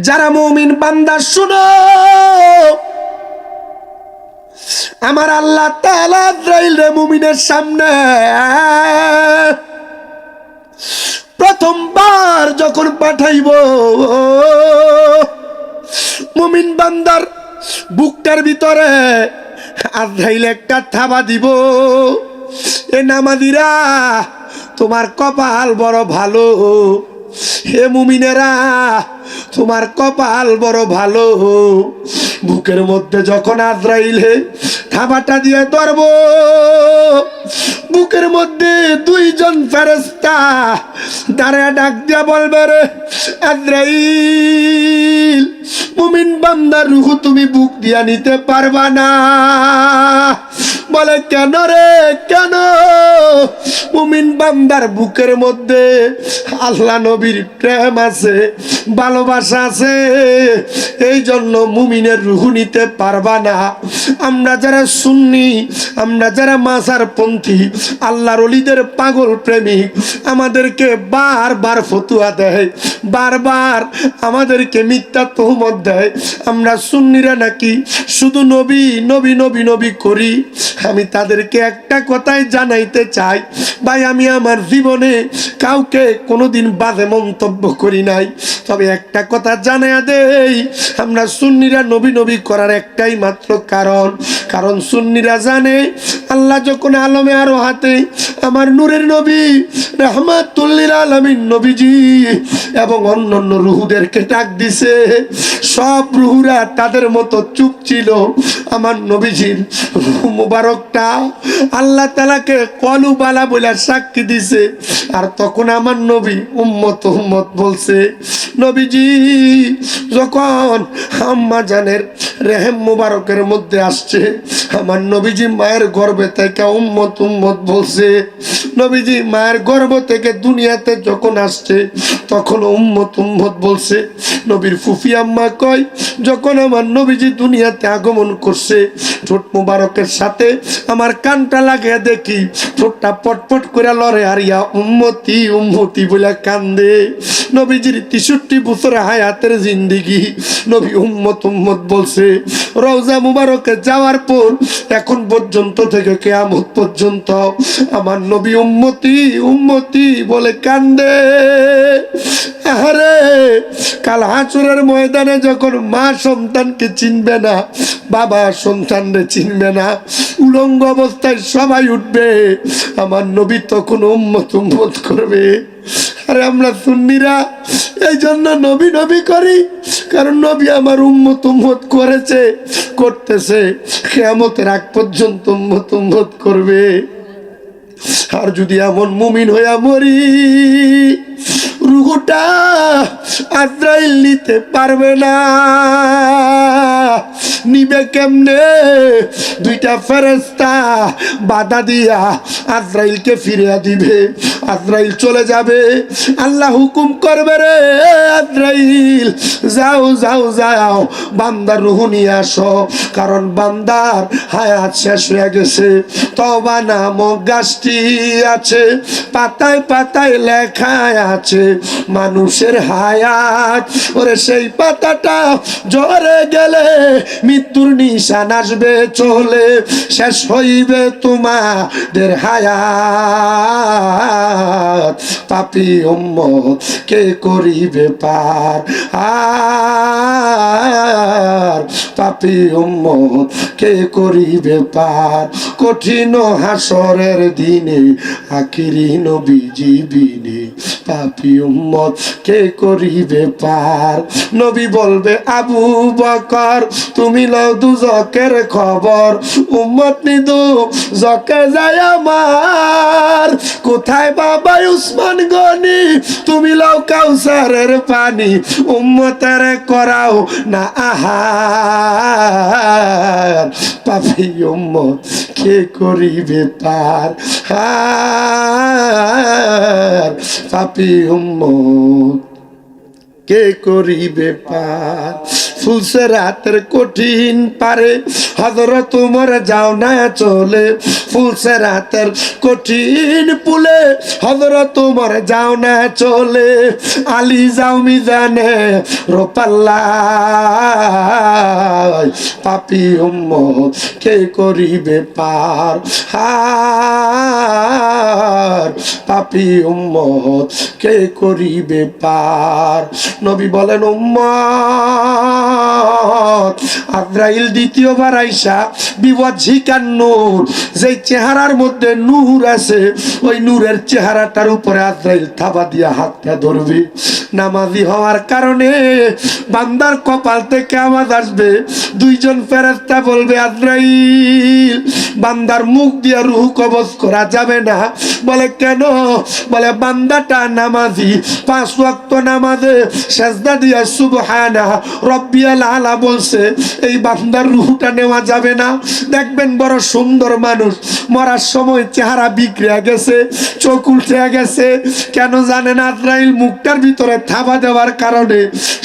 যারা মুমিন বান্দা শুনো, আমার আল্লাহ তাআলা আজরাইল রে মুমিনের সামনে প্রথমবার যখন পাঠাইব, মুমিন বান্দার বুকটার ভিতরে আজরাইল একটা থাবা দিব। এ নামাজিরা, তোমার কপাল বড় ভালো। হে মুমিনেরা, তোমার কপাল বড় ভালো। বুকের মধ্যে যখন আজরাইলে থাবাটা দিয়ে ধরব, বুকের মধ্যে দুইজন ফেরেশতা দাঁড়ায় ডাক দিয়া বলবে, রে আজরাইল, মুমিন বান্দার রূহ তুমি বুক দিয়া নিতে পারবা না। বলে, কেন রে, কেন? মুমিন বান্দার বুকের মধ্যে আল্লাহ নবীর প্রেম আছে, ভালোবাসা আছে, এই জন্য মুমিনের রূহ নিতে পারবা না। আমরা যারা সুন্নি, আমরা যারা মাজার পন্থী, আল্লাহর ওলিদের পাগল প্রেমিক, আমাদেরকে বারবার ফতুয়া দেয়, বারবার আমাদেরকে মিথ্যা তহমত দেয়। আমরা সুন্নিরা নাকি শুধু নবী নবী নবী নবী করি। আমি তাদেরকে একটা কথাই জানাইতে চাই, ভাই, আমি আমার জীবনে কাউকে কোনোদিন বাজে মন্তব্য করি নাই, তবে একটা কথা জানাইয়া দেই, আমরা সুন্নিরা নবী নবী করার একটাই মাত্র কারণ সুন্নিরা জানে আল্লাহ যখন আলমে আরো হাতে আমার নূরের নবী রাহমাতুল লিল আলামিন নবীজি এবং অন্যান্য রুহুদেরকে ডাক দিছে, সব রুহুরা তাদের মতো চুপ ছিল। আমার নবীজির রূহ মুবারকটা আল্লাহ তাআলাকে কলু বালা বলে সাক্ষী দিছে। আর তখন আমার নবী উম্মত উম্মত বলছে। নবীজি যখন আম্মা জানের রেহেম মুবারকের মধ্যে আসছে, আমার নবীজি মায়ের গর্ভে থেকে উম্মত উম্মত বলছে। নবীজি মায়ের গর্ভ থেকে দুনিয়াতে যখন আসছে, তখন উম্মত উম্মত বলছে। নবীর ফুফি আম্মা কয়, যখন আমার নবীজি দুনিয়াতে আগমন করছে, ঠোঁট মুবারকের সাথে আমার কানটা লাগিয়ে দেখি ঠোঁটটা পটপট করে লড়ে, হারিয়া উম্মতি উম্মতি বলে কান্দে। নবীজির 63 বছরের হায়াতের জিন্দিগি, নবী উম্মত উম্মত বলছে। রওজা মুবারকে যাওয়ার পর এখন পর্যন্ত থেকে কিয়ামত পর্যন্ত আমার নবী উম্মতি উম্মতি বলে কান্দে। আরে কাল হাসরের ময়দানে যখন মা সন্তানকে চিনবে না, বাবা সন্তানরে চিনবে না, উলঙ্গ অবস্থায় সবাই উঠবে, আমার নবী তখন উম্মত উম্মত করবে। আরে আমরা সুন্নিরা এই জন্য নবী নবী করি, কারণ নবী আমার উম্মত উম্মত করেছে, করতেছে, কিয়ামতের আগ পর্যন্ত উম্মত উম্মত করবে। আর যদি এমন মুমিন হইয়া মরি, রূহটা আজরাইল নিতে পারবে না। নিবে কেমনে? দুইটা ফেরেশতা বাধা দিয়া আজরাইলকে ফিরিয়ে দিবে। আজরাইল চলে যাবে, আল্লাহ হুকুম করবে, রে আজরাইল যাও যাও যাও, বান্দার রূহ নিয়ে আসো, কারণ বান্দার হায়াত শেষ হয়ে গেছে। তওবা নামক গাছটি আছে, পাতায় পাতায় লেখা আছে মানুষের হায়াত। ওরে সেই পাতাটা ঝরে গেলে মৃত্যুর নিশান আসবে চলে, শেষ হইবে তোমাদের হায়াত। পাপী উম্মত কে করিবে পার, আর পাপী উম্মত কে করিবে পার। কঠিন হাসরের দিনে আখিরি নবীজি বিনে পাপী উম্মত কে করিবে পার। নবী বলবে, আবু বকর তুমি লও দুজকের খবর, উম্মত নিদু জকে যায় আমার। কোথায় বাবা উসমান গনি, তুমি লও কাউসারের পানি, উম্মতের করাও না আহার। পাপী উম্মত কে করিবে পার, আর পাপী উম্মত কে করিবে পার। ফুলসে রাতের কঠিন পারে হযরত উমর যাও না চলে, ফুলছে রাতের কঠিন পুলে হযরত ওমর যাও না চলে আলী যাও মিজানে রোপাল্লা পাপী উম্মত কে করিবে পার হার পাপী উম্মত কে করিবে পার নবী বলেন উম্মত আজরাইল দ্বিতীয়বার আইসা বিওয়াজিকান নূর যেই চেহারার মধ্যে নূর আছে ওই নূরের চেহারাটার উপরে আজরাইল থাবা দিয়া হাতটা ধরবে নামাজি হওয়ার কারণে বান্দার কপাল থেকে আওয়াজ আসবে দুইজন ফেরেশতা বলবে আজরাইল বান্দার মুখ দিয়ে রূহ কবজ করা যাবে না বলে কেন বলে বান্দাটা নামাজি 5 ওয়াক্ত নামাজে সিজদা দিয়া সুবহানা রাব্বিয়াল আলা বলছে এই বান্দার রূহটা নেওয়া যাবে না দেখবেন বড় সুন্দর মানুষ মরার সময় চেহারা বিগড়ে গেছে চোখ উল্টে গেছে কেন জানেন আজরাইল মুখটার ভিতরে থাবা দেওয়ার কারণে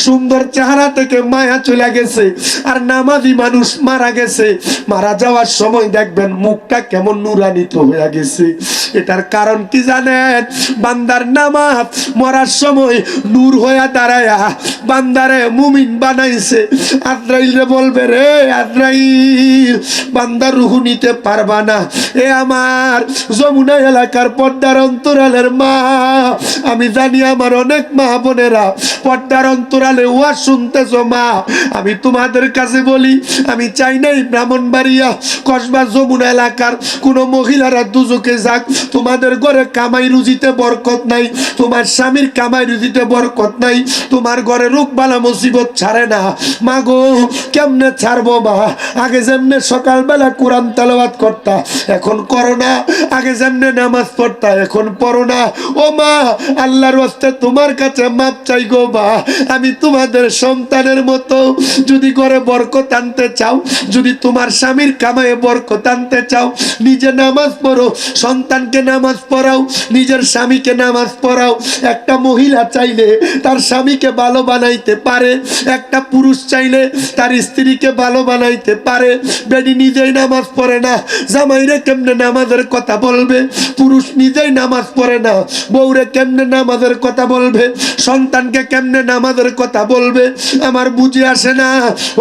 সুন্দর চেহারা থেকে মায়া চলে গেছে আর নামাজি মানুষ মারা গেছে মারা যাওয়ার সময় দেখবেন মুখটা কেমন নুরান্বিত হয়ে গেছে এটার কারণ কি জানেন বান্দার নামাজ মরার সময় নূর হয়ে দাঁড়ায়া বান্দারে মুমিন বানাইছে আজরাইল বলবে রে আজরাইল বান্দার রূহ নিতে পারবা না এ আমার যমুনা এলাকার পর্দার অন্তরালের মা আমি জানি আমার অনেক মা বোনেরা পর্দার অন্তরালে ওয়াজ শুনতেছো মা আমি তোমাদের কাছে বলি আমি চাই নাই ব্রাহ্মণবাড়িয়া কসবা যমুনা এলাকার কোন মহিলারা দুজকে যাক তোমাদের ঘরে কামাই রুজিতে বরকত নাই তোমার স্বামীর কামাই রুজিতে বরকত নাই তোমার ঘরে রোগ বালা মুসিবত ছাড়ে না মা গো কেমনে ছাড়বো মা আগে যেমনে সকালবেলা কোরআন তেলাওয়াত করতা এখন করো না আগে যেমনে নামাজ পড়তা এখন পড়ো না ও মা আল্লাহর ওয়াস্তে তোমার কাছে মাপ চাই গো মা আমি তোমাদের সন্তানের মতো যদি ঘরে বরকত আনতে চাও যদি তোমার স্বামীর কামায়ে বরকত আনতে চাও নিজে নামাজ পড়ো সন্তানকে নামাজ পড়াও নিজের স্বামীকে নামাজ পড়াও একটা মহিলা চাইলে তার স্বামীকে ভালো বানাইতে পারে একটা পুরুষ চাইলে তার স্ত্রীকে ভালো বানাইতে পারে বেডি নিজেই নামাজ পড়ে না জামাইরে কেমনে নামাজের কথা বলবে পুরুষ নিজেই নামাজ পড়ে না বউরে কেমনে নামাজের কথা বলবে সন্তানকে কেমনে নামাজের কথা বলবে আমার বুঝে আসে না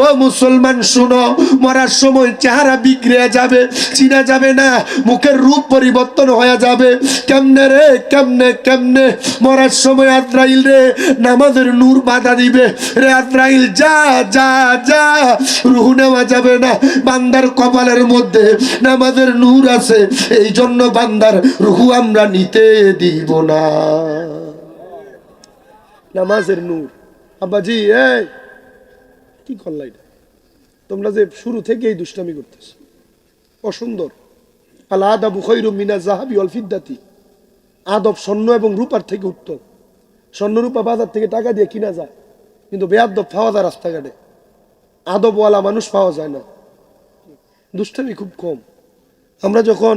ও মুসলমান শুনো মরার সময় চেহারা বিগড়ে যাবে চিনা যাবে না মুখের রূপ পরিবর্তন হয়ে যাবে কেমনে রে কেমনে কেমনে মরার সময় আজরাইল রে নামাজের নূর বাধা দিবে রে আজরাইল যা যা যা রূহ নেওয়া যাবে না বান্দার কপালের মধ্যে নামাজের নূর আছে এই জন্য বান্দার রূহ আমরা নিতে দিব না নামাজের নূর আব্বাজি এই কি করলা এটা তোমরা যে শুরু থেকে এই দুষ্টামি করতেছ অসুন্দর আল আদাবু খায়রুম মিনাজ যাহাবি ওয়াল ফিদ্দাতি আদব স্বর্ণ এবং রূপার থেকে উত্তম স্বর্ণ রূপা বাজার থেকে টাকা দিয়ে কিনা যায় কিন্তু বেয়াদব পাওয়া যায় রাস্তাঘাটে আদবওয়ালা মানুষ পাওয়া যায় না দুষ্টামি খুব কম আমরা যখন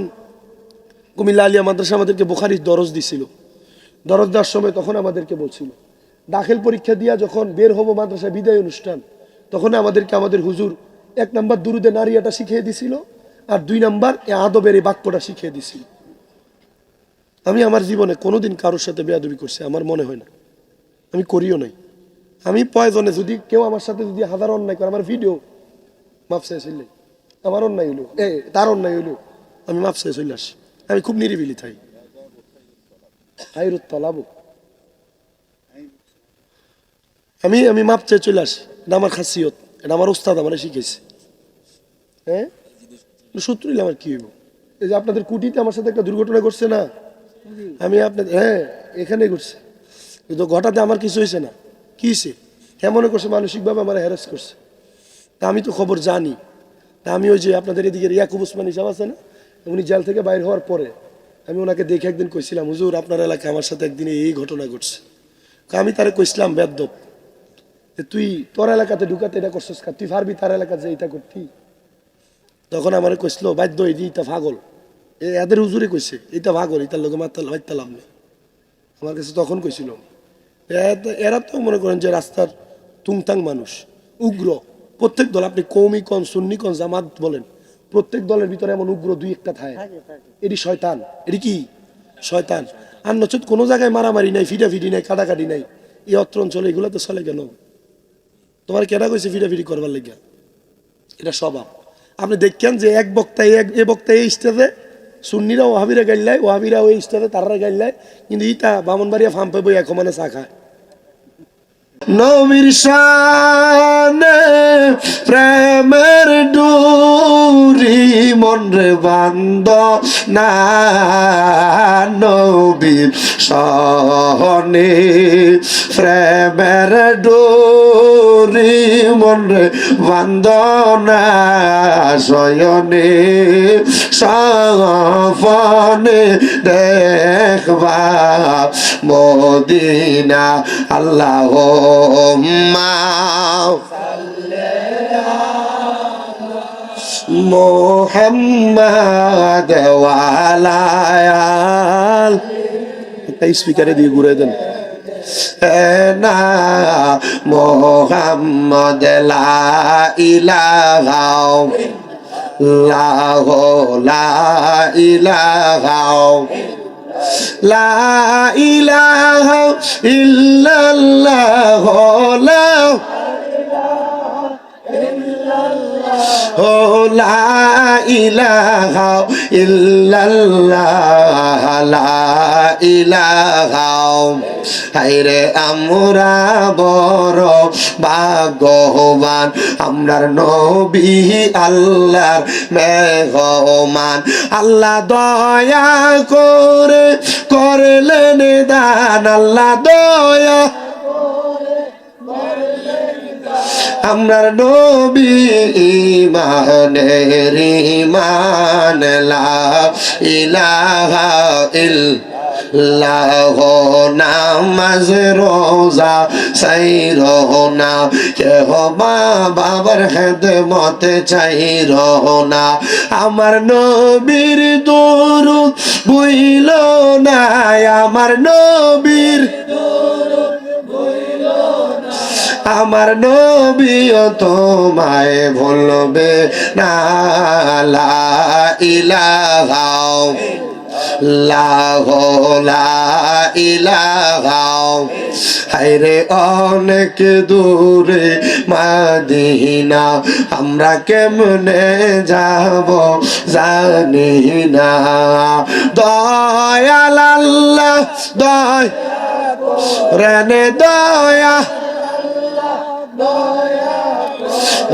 কুমিল্লা আলিয়া মাদ্রাসা আমাদেরকে বুখারীর দরজ দিছিল দরজ দেওয়ার সময় তখন আমাদেরকে বলছিল দাখিল পরীক্ষা দিয়া যখন বের হবো মাদ্রাসা বিদায় অনুষ্ঠান তখন আমাদেরকে আমাদের হুজুর 1 নাম্বার দুরুদে নারিয়াটা শিখিয়ে দিছিল আর 2 নাম্বার এই আদবের এই বাক্যটা শিখিয়ে দিছিল আমি আমার জীবনে কোনোদিন কারোর সাথে বেয়াদবি করছি আমার মনে হয় না আমি করিও নাই আমি প্রয়োজনে যদি কেউ আমার সাথে যদি হাজার অন্যায় করে আমার ভিডিও মাপ চাইছিল আমার অন্যায় হইলো তার অন্যায় হইলো আমি মাপ চাই চলে আসি আমি খুব নিরিবিলি থাই আমি আমি মাপ চাই চলে আসি এটা আমার খাসিয়ত এটা আমার উস্তাদ আমার শিখেছে হ্যাঁ শত্রু হইলে আমার কি হইব এই যে আপনাদের কুটিতে আমার সাথে একটা দুর্ঘটনা ঘটছে না আমি আপনাদের এখানে ঘটছে কিন্তু ঘটাতে আমার কিছু হয়েছে না কি হয়েছে মনে করছে মানসিকভাবে আমার হ্যারাস করছে তা আমি তো খবর জানি তা আমি ওই যে আপনাদের এদিকে ইয়াকুব উসমানী সাহেব আছে না উনি জেল থেকে বাইর হওয়ার পরে আমি ওনাকে দেখে একদিন কইছিলাম হুজুর আপনার এলাকায় আমার সাথে একদিন এই ঘটনা ঘটছে আমি তারে কইছিলাম বেদ্যপ তুই তোর এলাকাতে ঢুকাতে এটা করছিস তুই পারবি তার এলাকাতে যে এটা করতি তখন আমার কইছিল বাধ্য এই এটা পাগল এদের হুজুরে কইছে এটা পাগল এটার লোকে মারতে লাভ নেই আমার কাছে তখন কইছিল এরা তো মনে করেন যে রাস্তার তুংতাং মানুষ উগ্র প্রত্যেক দল আপনি কৌমি কন সুন্নি কন জামাত বলেন প্রত্যেক দলের ভিতরে এমন উগ্র দুই একটা থাকে, এটি শয়তান, এটি কি শয়তান। আর নচেত কোনো জায়গায় মারামারি নাই, ফিটাফিটি নাই, কাটাকাটি নাই, এই অত্র অঞ্চলে এগুলো তো চলে কেন? তোমার কেনা কইছে ফিটাফিটি করবার লেগে? এটা স্বভাব। আপনি দেখছেন যে এক বক্তায় এ বক্তায় এই স্টেজে সুন্নিরা ওহাবিরা গাইল্লায়, ওহাবিরা ওই স্টেজে তারা গাইল্লায়, কিন্তু ইটা বামনবাড়িয়া ফার্ম পাইব এক মানে চা খায়। নবীর শানে প্রেমের ডুরি মন রে বান্দ না, নবীর শানে প্রেমের ডুরি মন রে বান্দ না, শয়নে সফনে দেখবা মদিনা। আল্লাহ মোহাম্মদ ওয়ালায়াল, একটা স্পিকারে দিয়ে ঘুরে দেন না, মোহাম্মদ লা ইলাহা ইল্লাল্লাহ, লা ইলাহা লা ইলাহা ইল্লাল্লাহ, লা ইলাহা ইল্লাল্লাহ, লা ইলাহা। হায়রে আমরা বড় ভাগ্যবান, আমরার নবী আল্লাহর মেহমান। আল্লাহ দয়া করে করলেন দান, আল্লাহ দয়া আমরার নবী ইমানের ইমান, লা ইলাহা ইল্লাল্লাহ, নামাজ রোজা সাইর না, কেহ মা বাবার খেদমতে চাইর না, আমার নবীর দুরূদ ভুইল না, আমার নবীর আমার নবীও তোমায় ভুলবে না, লা ইলাহা ইল্লাল্লাহ, লা ইলাহা। হায়রে অনেক দূরে মদিনা, আমরা কেমনে যাব জানি না, দয়াল আল্লাহ দয়া রানে দয়া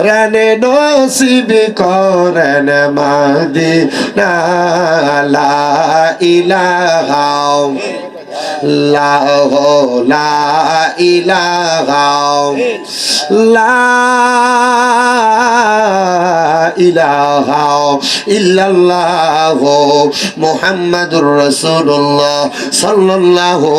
রানে নসিব করেন মদিনা, লা ইলাহা ইল্লাল্লাহ, লা ইলাহা ইলাহা ইল্লাল্লাহ, মুহাম্মাদুর রাসূলুল্লাহ সাল্লাল্লাহু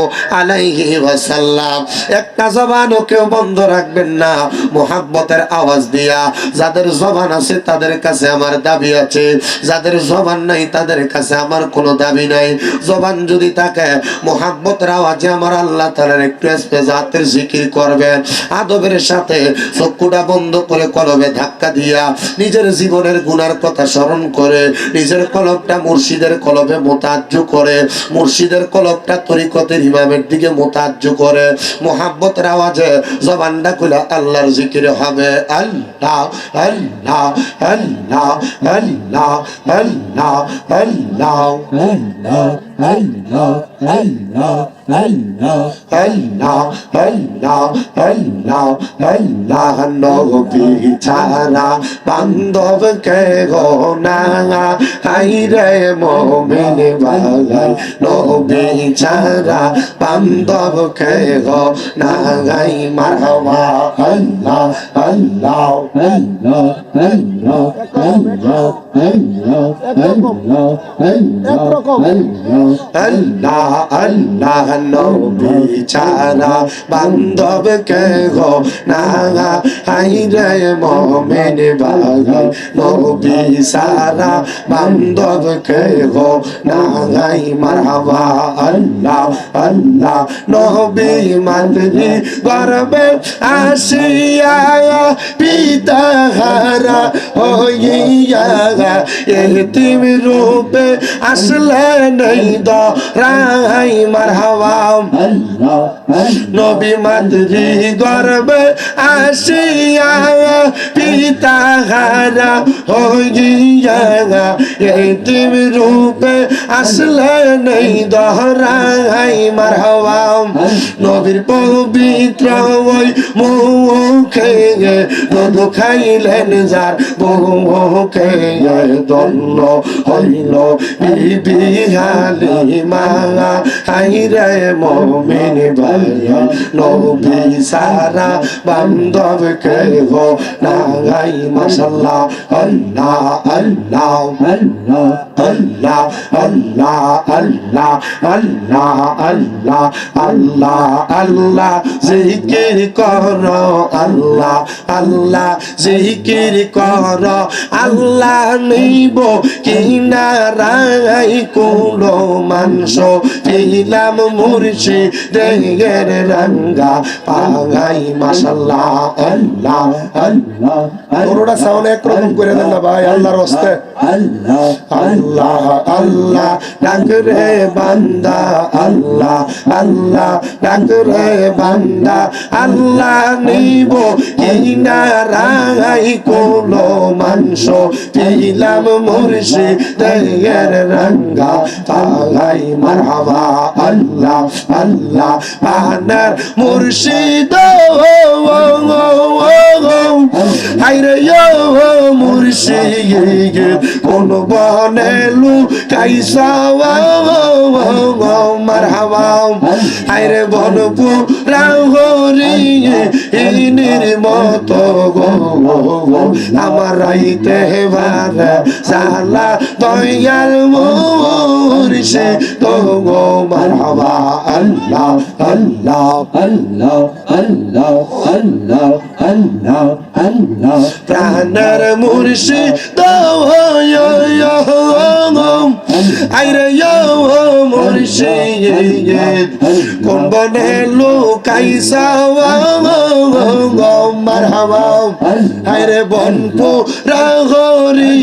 আলাইহি ওয়াসাল্লাম। একটা জবানও কেউ বন্ধ রাখবেন না, মুহাব্বতের আওয়াজ দিয়া। যাদের জবান আছে তাদের কাছে আমার দাবি আছে, যাদের জবান নাই তাদের কাছে আমার কোনো দাবি নাই। জবান যদি থাকে মুহাব্বতের আওয়াজে আমার আল্লাহ তাআলার একটু জাতের জিকির করবেন, আদবের সাথে চক্ষুটা বন্ধ করে কলবে ধাক্কা দিয়া নিজের জীবনের গুনার কথা স্মরণ করে নিজের কলবটা মুর্শিদের কলবে মোতাজ্জু করে, মুর্শিদের কলবটা তরিকতের ইমামের দিকে মোতাজ্জু করে মুহাব্বতের আওয়াজে জবানটা খুলে আল্লাহর জিকির হবে। আল্লাহ আল্লাহ আল্লাহ আল্লাহ আল্লাহ আল্লাহ আল্লাহ আল্লাহ আল্লাহ আল্লাহ আল্লাহ আল্লাহ আল্লাহ আল্লাহ। নবী ছাড়া বান্ধব কে গো না, হায়রে মুমিন ভাই নবী ছাড়া বান্ধব কে গো না, গাই মারহাবা। আল্লাহ আল্লাহ আল্লাহ আল্লাহ আল্লাহ আল্লাহ আল্লাহ আল্লাহ আল্লাহ। নবী ছাড়া বান্ধব কে গো না, হায়রে মুমিন ভাই নবী ছাড়া বান্ধব কে গো না, গাই মারহাবা। আল্লাহ আল্লাহ। নবী মানরি গর্বে আসিয়া পিতা হারা হইয়া এতিম রূপে আসলেন এই ধরায় মারহাবা নবী মাতৃ গর্ভে আসিয়া পিতা হারা হইয়া এতিম রূপে আসলেন এই ধরায় মারহাবা নবীর পবিত্র ওই মুখে দুধ খাইলেন যার মুখে দন্ন হইল বিবি হালিমা হাইরে মুমিন ভাই নবী সারা বান্ধব কে গো নাই মাশাআল্লাহ আল্লাহ আল্লাহ আল্লাহ আল্লাহ আল্লাহ আল্লাহ আল্লাহ আল্লাহ আল্লাহ জিকির করো আল্লাহ আল্লাহ জিকির করো আল্লাহ নিব কিনারাই কুলো মাংস পিলাম মুর্শিদের রাঙ্গা পাগাই মাশাআল্লাহ আল্লাহ আল্লাহ পুরোটা সাউন্ড একরকম করে দেন না ভাই আল্লাহর হস্তে আল্লাহ আল্লাহ আল্লাহ ডাক রে বান্দা আল্লাহ আল্লাহ ডাক রে বান্দা আল্লাহ নিব কিনারাই কুলো মাংস পিলাম মুর্শিদের রাঙ্গা পাগাই মারহাবা আল্লাহ আল্লাহ পানার মুর্শিদ হাইরে মুর্শিদ কোন বনেলু কাইসা মারহাবা হাইরে বনপু রাহরি ইনির মতো গো আমার রাইতে বার সালা দয়াল মুর্শিদ তো গো মারহাবা আল্লাহ আল্লাহ আল্লাহ আল্লাহ আল্লাহ আল্লাহ আল্লাহ প্রাণের মুর্শিদ আইরে মুর্শিদ কোন বনে লুকাইসা মারহাবা আইরে বনপু রাহরি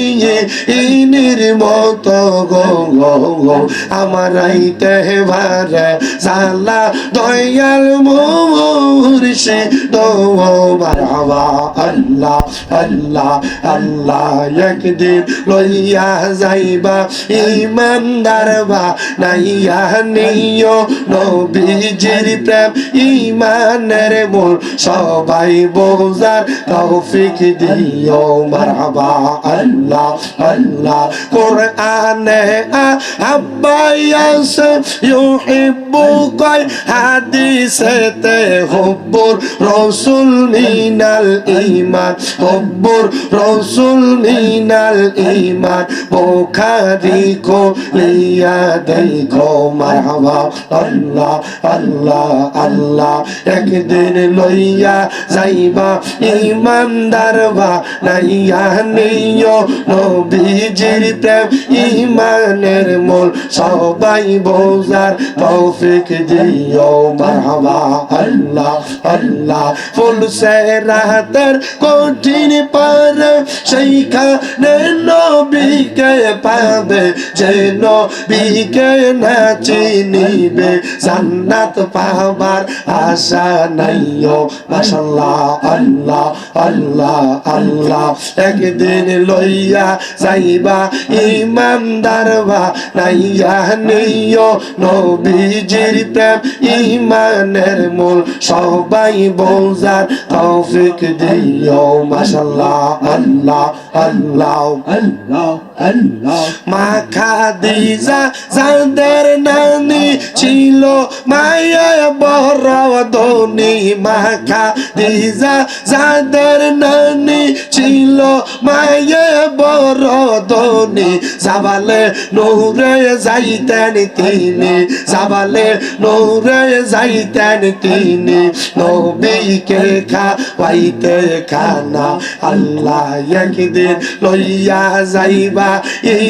ইনির মতো গো আমার রাইতে ভারে সালা দয়াল মুর্শিদ মারহাবা আল্লাহ আল্লাহ আল্লাহ একদিন লইয়া যাইবা ইমানদার বা নাইয়া নিও নবীজির প্রেম ইমানের মূল সবাই বোঝার তৌফিক দিও মারহাবা আল্লাহ আল্লাহ কোরআনে আব্বায়াস ইউহিব্বুকা হাদিসেতে হুব্বুর রাসূল মিনাল ঈমান হুব্বুর রাসূল মিনাল ঈমান বুখারী কো লিয়া দেখো মারহাবা আল্লাহ আল্লাহ আল্লাহ একদিন লইয়া যাইবা ইমানদার বা নাইয়া নিও নবীজির প্রেম ইমানের মূল সবাই বোঝার তৌফিক দিও মারহাবা আল্লাহ আল্লাহ ফুল সে রাতের কঠিন পার সেইখানে নবীকে পাবে যে নবীকে না চিনিবে জান্নাত পাবার আশা নাইও মাশাআল্লাহ আল্লাহ আল্লাহ আল্লাহ একদিন লইয়া যাইবা ইমানদার বা নাইয়া নিও নবীজির প্রেম ইমানের মূল সবাই বোঝার তৌফিক দিও মাশাআল্লাহ আল্লাহ আল্লাহ আল্লাহ আল্লাহ মা খাদিজা যাদের নানি ছিল মায়া বড় ধনী মা খাদিজা যাদের নানি ছিল মায়া বড় ধনী জাবালে নূরে যাইতেন তিনি, জাবালে নূরে যাইতেন তিনি, নবীকে খাওয়াইতে খানা আল্লাহ একদিন লইয়া যাইবা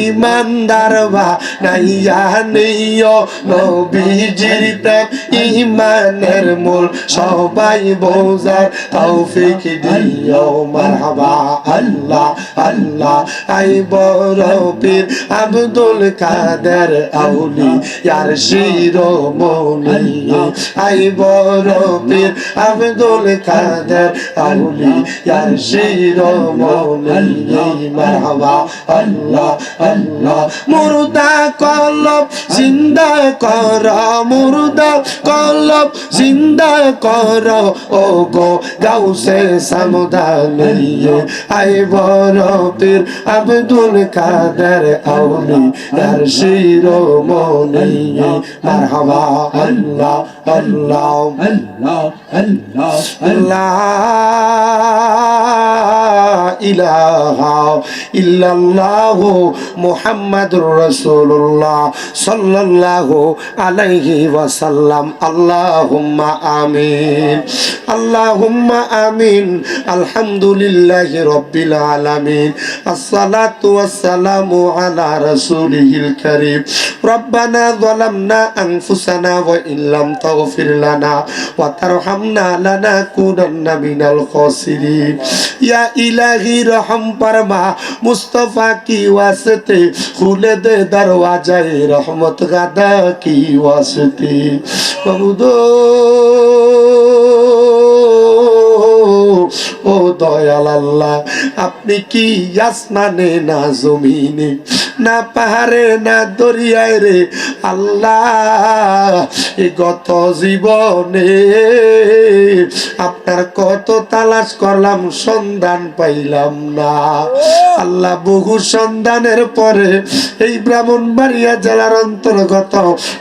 ইমানদার বা নাইয়া নিও নবীজির প্রেম ইমানের মূল সবাই বোঝার তৌফিক দিও মারহাবা আল্লাহ আল্লাহ। আই বড় পীর আব্দুল কাদের আউলিয়ার শিরোমণি, আই বড় পীর আব্দুল কাদের আউলিয়ার শিরোমণি মারহাবা আল্লাহ আল্লাহ। মুর্দা কলব জিন্দা কর, মুর্দা কলব জিন্দা কর ও গো গাউসে সামদানি, আই বড় পীর আব্দুল কাদের আউলিয়ার শিরোমণি মারহাবা আল্লাহ আল্লাহ আল্লাহ আল্লাহ আল্লাহ। ইলাহা ইল্লাল্লাহু মুহাম্মাদুর রাসূলুল্লাহ সাল্লাল্লাহু আলাইহি ওয়াসাল্লাম। আল্লাহুম্মা আমিন আল্লাহুম্মা আমিন। আলহামদুলিল্লাহি রাব্বিল আলামিন। আসসালাতু ওয়াসসালামু আলা রাসূলিহিল কারীম। রব্বানা যালামনা আনফুসানা ওয়া ইল্লাম তাগফির লানা ওয়া তারহামনা লানাকুনান্না মিনাল খাসিরিন। ইয়া ইলাহি রহম ফরমা, মুস্তাফা কি ওয়াসতে খুলে দে দরওয়াজায়ে রহমত গাদা কি ওয়াসতে। বাবুদো ও দয়াল আল্লাহ, আপনি কি আসমানে না জমিনে না পাহাড়ে না দরিয়ায় রে আল্লাহ, এ গত জীবনে আপনার কত তালাশ করলাম সন্ধান পাইলাম না আল্লাহ। বহু সন্ধানের পরে এই ব্রাহ্মণবাড়িয়া জেলার অন্তর্গত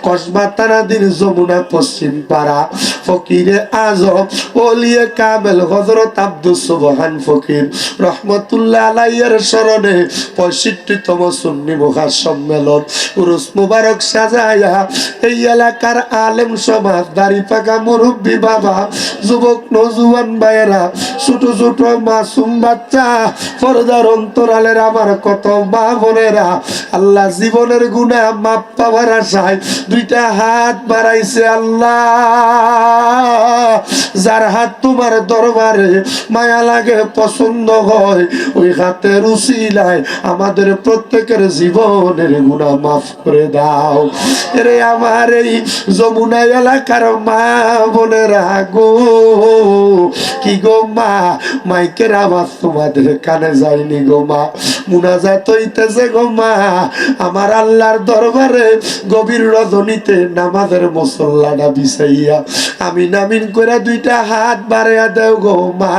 কসবা থানাধীন যমুনা পশ্চিম পাড়া ফকিরে আজম ওলিয়ে কামেল হযরত আব্দুস সুবহান ফকির রহমতুল্লাহ আলাইহির স্মরণে 65তম সুন্নি মহাসম্মেলন উরুস মুবারক সাজায়া এই এলাকার আলেম সমাজ, দাড়ি পাকা মুরব্বী বাবা, যুবক নওজোয়ান ভাইয়েরা, ছোট ছোট মাসুম বাচ্চা, পর্দার অন্তরালের আমার কত মা বোনেরা আল্লাহ জীবনের গুনাহ মাপ পাওয়ার আশায় দুইটা হাত বাড়াইছে আল্লাহ। যার হাত তোমার দরবারে মায়া লাগে পছন্দ হয়, ওই হাতের উসিলায় আমাদের প্রত্যেকের জীবনের গুনাহ মাফ করে দাও। এরে আমার এই যমুনা এলাকার মা বোনেরা গো, কি গো মা, মাইকের আওয়াজ তোমাদের কানে যায়নি গো মা, মুনাজাত হইতেছে গো মা আমার আল্লাহর দরবারে গভীর রজনীতে নামাজের মুসল্লাটা বিছাইয়া আমিন আমিন করে দুইটা হাত বাড়াইয়া দেও গো মা।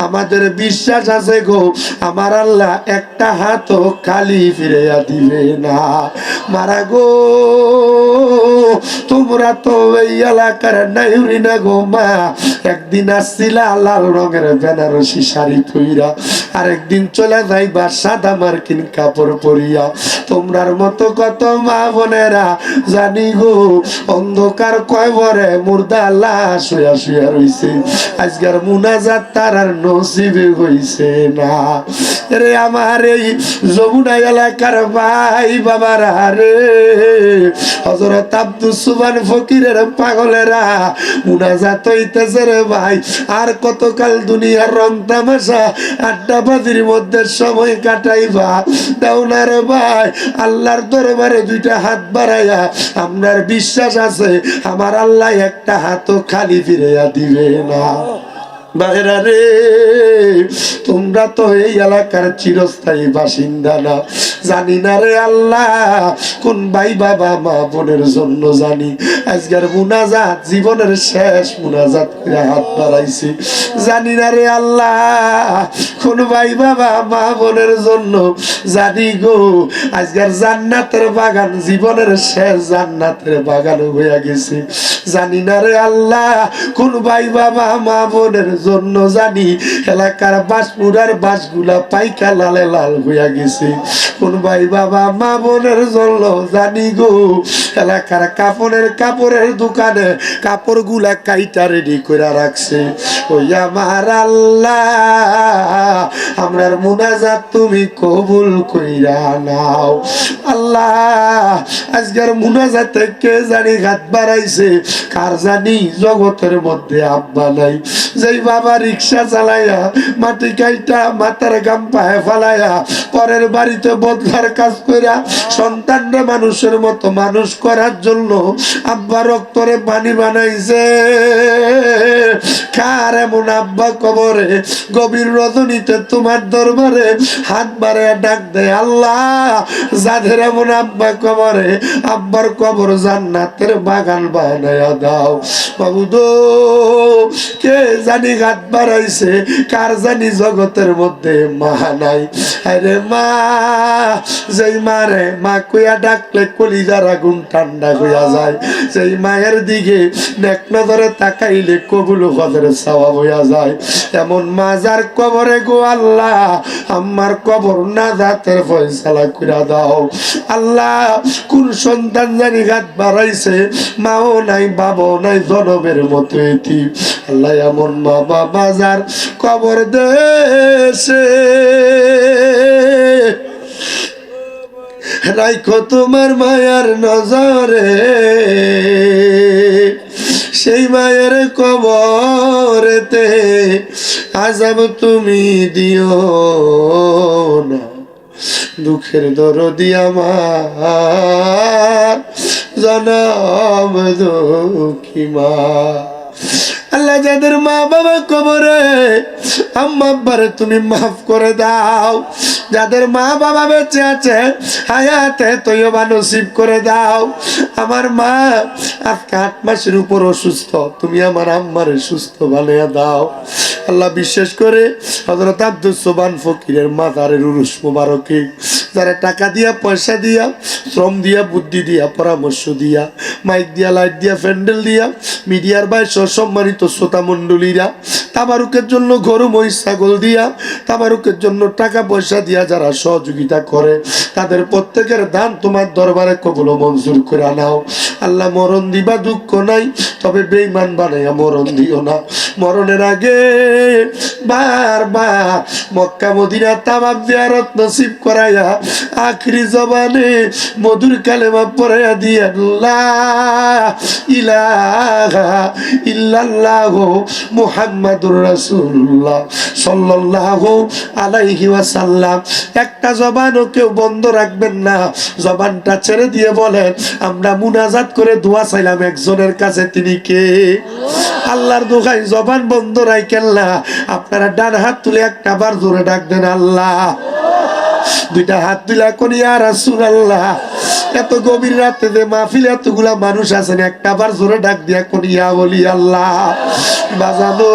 আমাদের বিশ্বাস আছে গো আমার আল্লাহ একটা হাতও খালি ফিরাইয়া দিবে না। মারা গো তোমরা তো এই এলাকার নাইউরি না গো মা, একদিন আসছিলা লাল রঙের বেনারসি শাড়ি পইরা, আরেকদিন চলে যাইবা সাদা মার্কিন কাপড় পরিয়া। তোমরার মতো কত মা বোনেরা জানি গো অন্ধকার কয়বরে মুর্দা লাশ হইয়া শুয়া রইছে, আজকের মুনাজাত তার আর নসিবে হইছে না। রে আমার এই যমুনা এলাকার ভাই বাবারা রে, হযরত আব্দুস সুবহান ফকিরের পাগলেরা মুনাজাত হইতেছে রে ভাই। আর কতকাল দুনিয়ার রং তামাশা আড্ডাবাজির মধ্যে সময় কাটাইবা, দাও না রে ভাই আল্লাহর দরবারে দুইটা হাত বাড়াইয়া। আপনার বিশ্বাস আছে আমার আল্লাহ একটা হাতও খালি ফিরাইয়া দিবে না। ভাইরা রে, তোমরা তো এই এলাকার চিরস্থায়ী বাসিন্দা না, জানি না রে আল্লাহ কোন ভাই বাবা মা বোনের জন্য জানি আজকের মুনাজাত জীবনের শেষ মুনাজাত করে হাত বাড়াইছি। জানি না রে আল্লাহ কোন ভাই বাবা মা বোনের জন্য জানি গো আজকের জান্নাতের বাগান জীবনের শেষ জান্নাতের বাগান হয়ে গেছে। জানি না রে আল্লাহ কোন ভাই বাবা মা বোনের জন্য জানি এলাকার বাঁশমুড়ার বাঁশগুলা পাইকা লালে লাল হইয়া গেছে। কোন ভাই বাবা মা বোনের জন্য জানি গো এলাকার কাপড়ের দোকানে কাপড় গুলা কাইটা রেডি করে রাখছে। ওই আমার আল্লাহ আমরার মুনাজাত তুমি কবুল কইরা নাও। আল্লাহ আজকের মুনাজাতে কে জানি হাত বাড়াইছে, কার জানি জগতের মধ্যে আব্বা নাই। যেই বাবা রিক্সা চালাইয়া মাটি কাইটা মাথার গাম পায়ে ফালাইয়া পরের বাড়িতে বদলার কাজ কইরা সন্তানরা মানুষের মতো মানুষ করার জন্য আব্বা রক্তরে পানি বানাইছে। কার এমন আব্বা কবরে গভীর রজনীতে তোমার দরবারে হাত বাড়াইয়া ডাক দেয় আল্লাহ যাদের এমন আব্বা কবরে আব্বার কবর জান্নাতের বাগান বানাইয়া দাও। বাবুদো কে জানি হাত বাড়াইছে, কার জানি জগতের মধ্যে মা নাই। আরে মা যেই মারে মা কইয়া ডাকলে কলিজার আগুন ঠান্ডা হইয়া যায়। সেই মায়ের দিকে নেক নজরে তাকাইলে কবুল হজরে সওয়াব হইয়া যায়। এমন মা যার কবরে গো আল্লাহ আমার কবর নাজাতের ফয়সালা কইরা দাও। আল্লাহ কোন সন্তান জানি হাত বাড়াইছে, মাও নাই বাবাও নাই জনমের মতো এতি। আল্লাহ এমন মা বাবা যার কবর দেশে রাইখো তোমার মায়ার নজরে, সেই মায়ের কবরেতে আযাব তুমি দিও না। দুঃখের দরদি আমার জনম দুঃখী মা। আল্লাহ যাদের মা বাবা কবরে আম্মা আব্বারে তুমি মাফ করে দাও। যাদের মা বাবা বেঁচে আছে হায়াতে তৈয়বা নসিব করে দাও। আমার মা আজকে 8 মাসের উপর অসুস্থ, তুমি আমার আম্মারে সুস্থ বানিয়ে দাও। আল্লাহ বিশেষ করে হযরত আব্দুল সোবান ফকিরের মাজারের উরুস মোবারকে যারা টাকা দিয়া পয়সা দিয়া শ্রম দিয়া বুদ্ধি দিয়া পরামর্শ দিয়া মাইক দিয়া লাইট দিয়া প্যান্ডেল দিয়া মিডিয়ার বাইশ সম্মানিত শ্রোতা মণ্ডলীরা তাবারুকের জন্য গরু মহিষ ছাগল দিয়া তাবারুকের জন্য টাকা পয়সা দিয়া যারা সহযোগিতা করে তাদের প্রত্যেকের দান তোমার দরবারে কবুল মঞ্জুর করে নাও। আল্লাহ মরণ দিবা দুঃখ নাই, তবে বেঈমান বানাইয়া মরণ দিও না। মরণের আগে বারবার মক্কা মদিনা তামাম জিয়ারত নসিব করাইয়া আখরি জবানে মধুর কালেমা পড়াইয়া দিয়া লা ইলাহা ইল্লাল্লাহ মুহাম্মাদুর রাসূলুল্লাহ সাল্লাল্লাহু আলাইহি ওয়াসাল্লাম। একটা জবানও কেউ বন্ধ রাখবেন না, জবানটা ছেড়ে দিয়ে বলেন আমরা মুনাজাত করে দোয়া চাইলাম একজনের কাছে, তিনি কে? আল্লাহর দোহাই জবান বন্ধ রাখেন না। আপনারা ডান হাত তুলে একটা বার জোরে ডাক দেন আল্লাহ। দুইটা হাত তুলে কোন ইয়া রাসূলুল্লাহ। এত গভীর রাতে যে মাহফিলে এতগুলা মানুষ আছেন, একটা বার জোরে ডাক দিয়া কোন ইয়া বলি আল্লাহ। বাজানো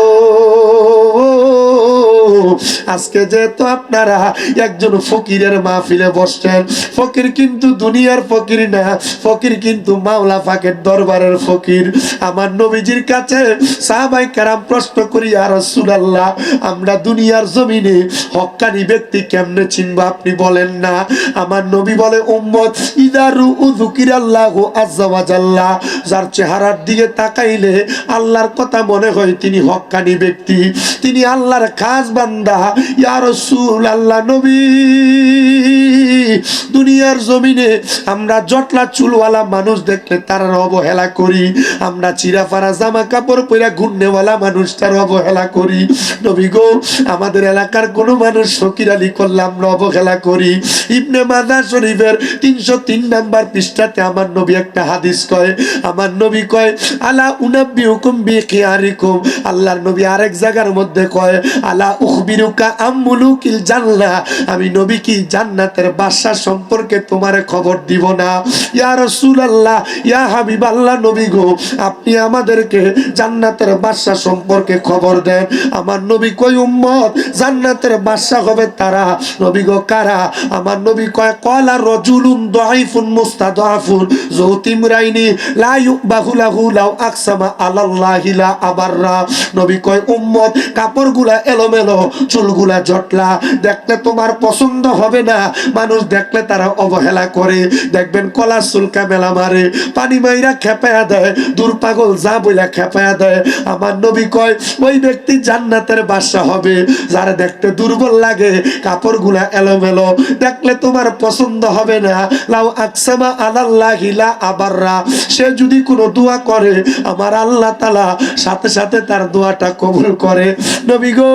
আজকে যেহেতু আপনারা একজন ফকিরের মাহফিলে বসছেন, ফকির কিন্তু দুনিয়ার ফকির না, ফকির কিন্তু মাওলা পাকের দরবারের ফকির। আমার নবীজির কাছে সাহাবায়ে কেরাম প্রশ্ন করি ইয়া রাসূলুল্লাহ আমরা দুনিয়ার জমিনে হক্কানি ব্যক্তি কেমনে চিনব আপনি বলেন না। আমার নবী বলে উম্মত ইদারু যুকিরাল্লাহু আযজা ওয়া জাল্লা, যার চেহারার দিকে তাকাইলে আল্লাহর কথা মনে হয় তিনি হক্কানি ব্যক্তি, তিনি আল্লাহর খাস বান্দা। ইয়া রাসূলুল্লাহ নবী দুনিয়ার জমিনে আমরা জটলা চুলওয়ালা মানুষ দেখলে তার অবহেলা করি, আমরা চিরাফারা জামা কাপড় পরে ঘুরনেওয়ালা মানুষ তার অবহেলা করি। নবী গো আমাদের এলাকার কোন মানুষ ফকির আলী করলে আমরা অবহেলা করি। ইবনে মাজাহ শরীফের 303 নাম্বার পৃষ্ঠাতে আমার নবী একটা হাদিস কয়, আমার নবী কয় আলা উনাব্বিউকুম বিখিয়ারিকুম। আল্লাহর নবী আরেক জায়গার মধ্যে কয় আলা উখবিরুকা আম মুলুকিল জান্নাহ, আমি নবী কি জান্নাতের বাদশা বাদশা সম্পর্কে তোমারে খবর দিব না? ইয়া রাসূলুল্লাহ, ইয়া হাবিবাল্লাহ, নবী গো, আপনি আমাদেরকে জান্নাতের বাদশা সম্পর্কে খবর দেন। আমার নবী কয়, উম্মত, জান্নাতের বাদশা হবে তারা। নবী গো, কারা? আমার নবী কয়, ক্বালা রাজুলুন দাঈফুন মুস্তাদআফুন যুতিমরাইনি লা ইউবাহু লাহু লাউ আকসামা আলাল্লাহি লা আবাররা। নবী কয়, উম্মত, কাপড়গুলা এলোমেলো, চুলগুলা জটলা, দেখতে তোমার পছন্দ হবে না। মানুষ দেখলে তারা অবহেলা করে। দেখবেন কলা চুলকা মেলা মারে, পানি মাইরা খেপায়া দেয়, দূর পাগল যা বইলা খেপায়া দেয়। আমার নবী কয়, ওই ব্যক্তি জান্নাতের বাদশা হবে যারা দেখতে দুর্বল লাগে, কাপড়গুলা এলোমেলো, দেখলে তোমার পছন্দ হবে না। লাউ আকসামা আলাল্লাহি লা আবাররা, সে যদি কোনো দোয়া করে আমার আল্লাহ তাআলা সাথে সাথে তার দোয়াটা কবুল করে। নবী গো,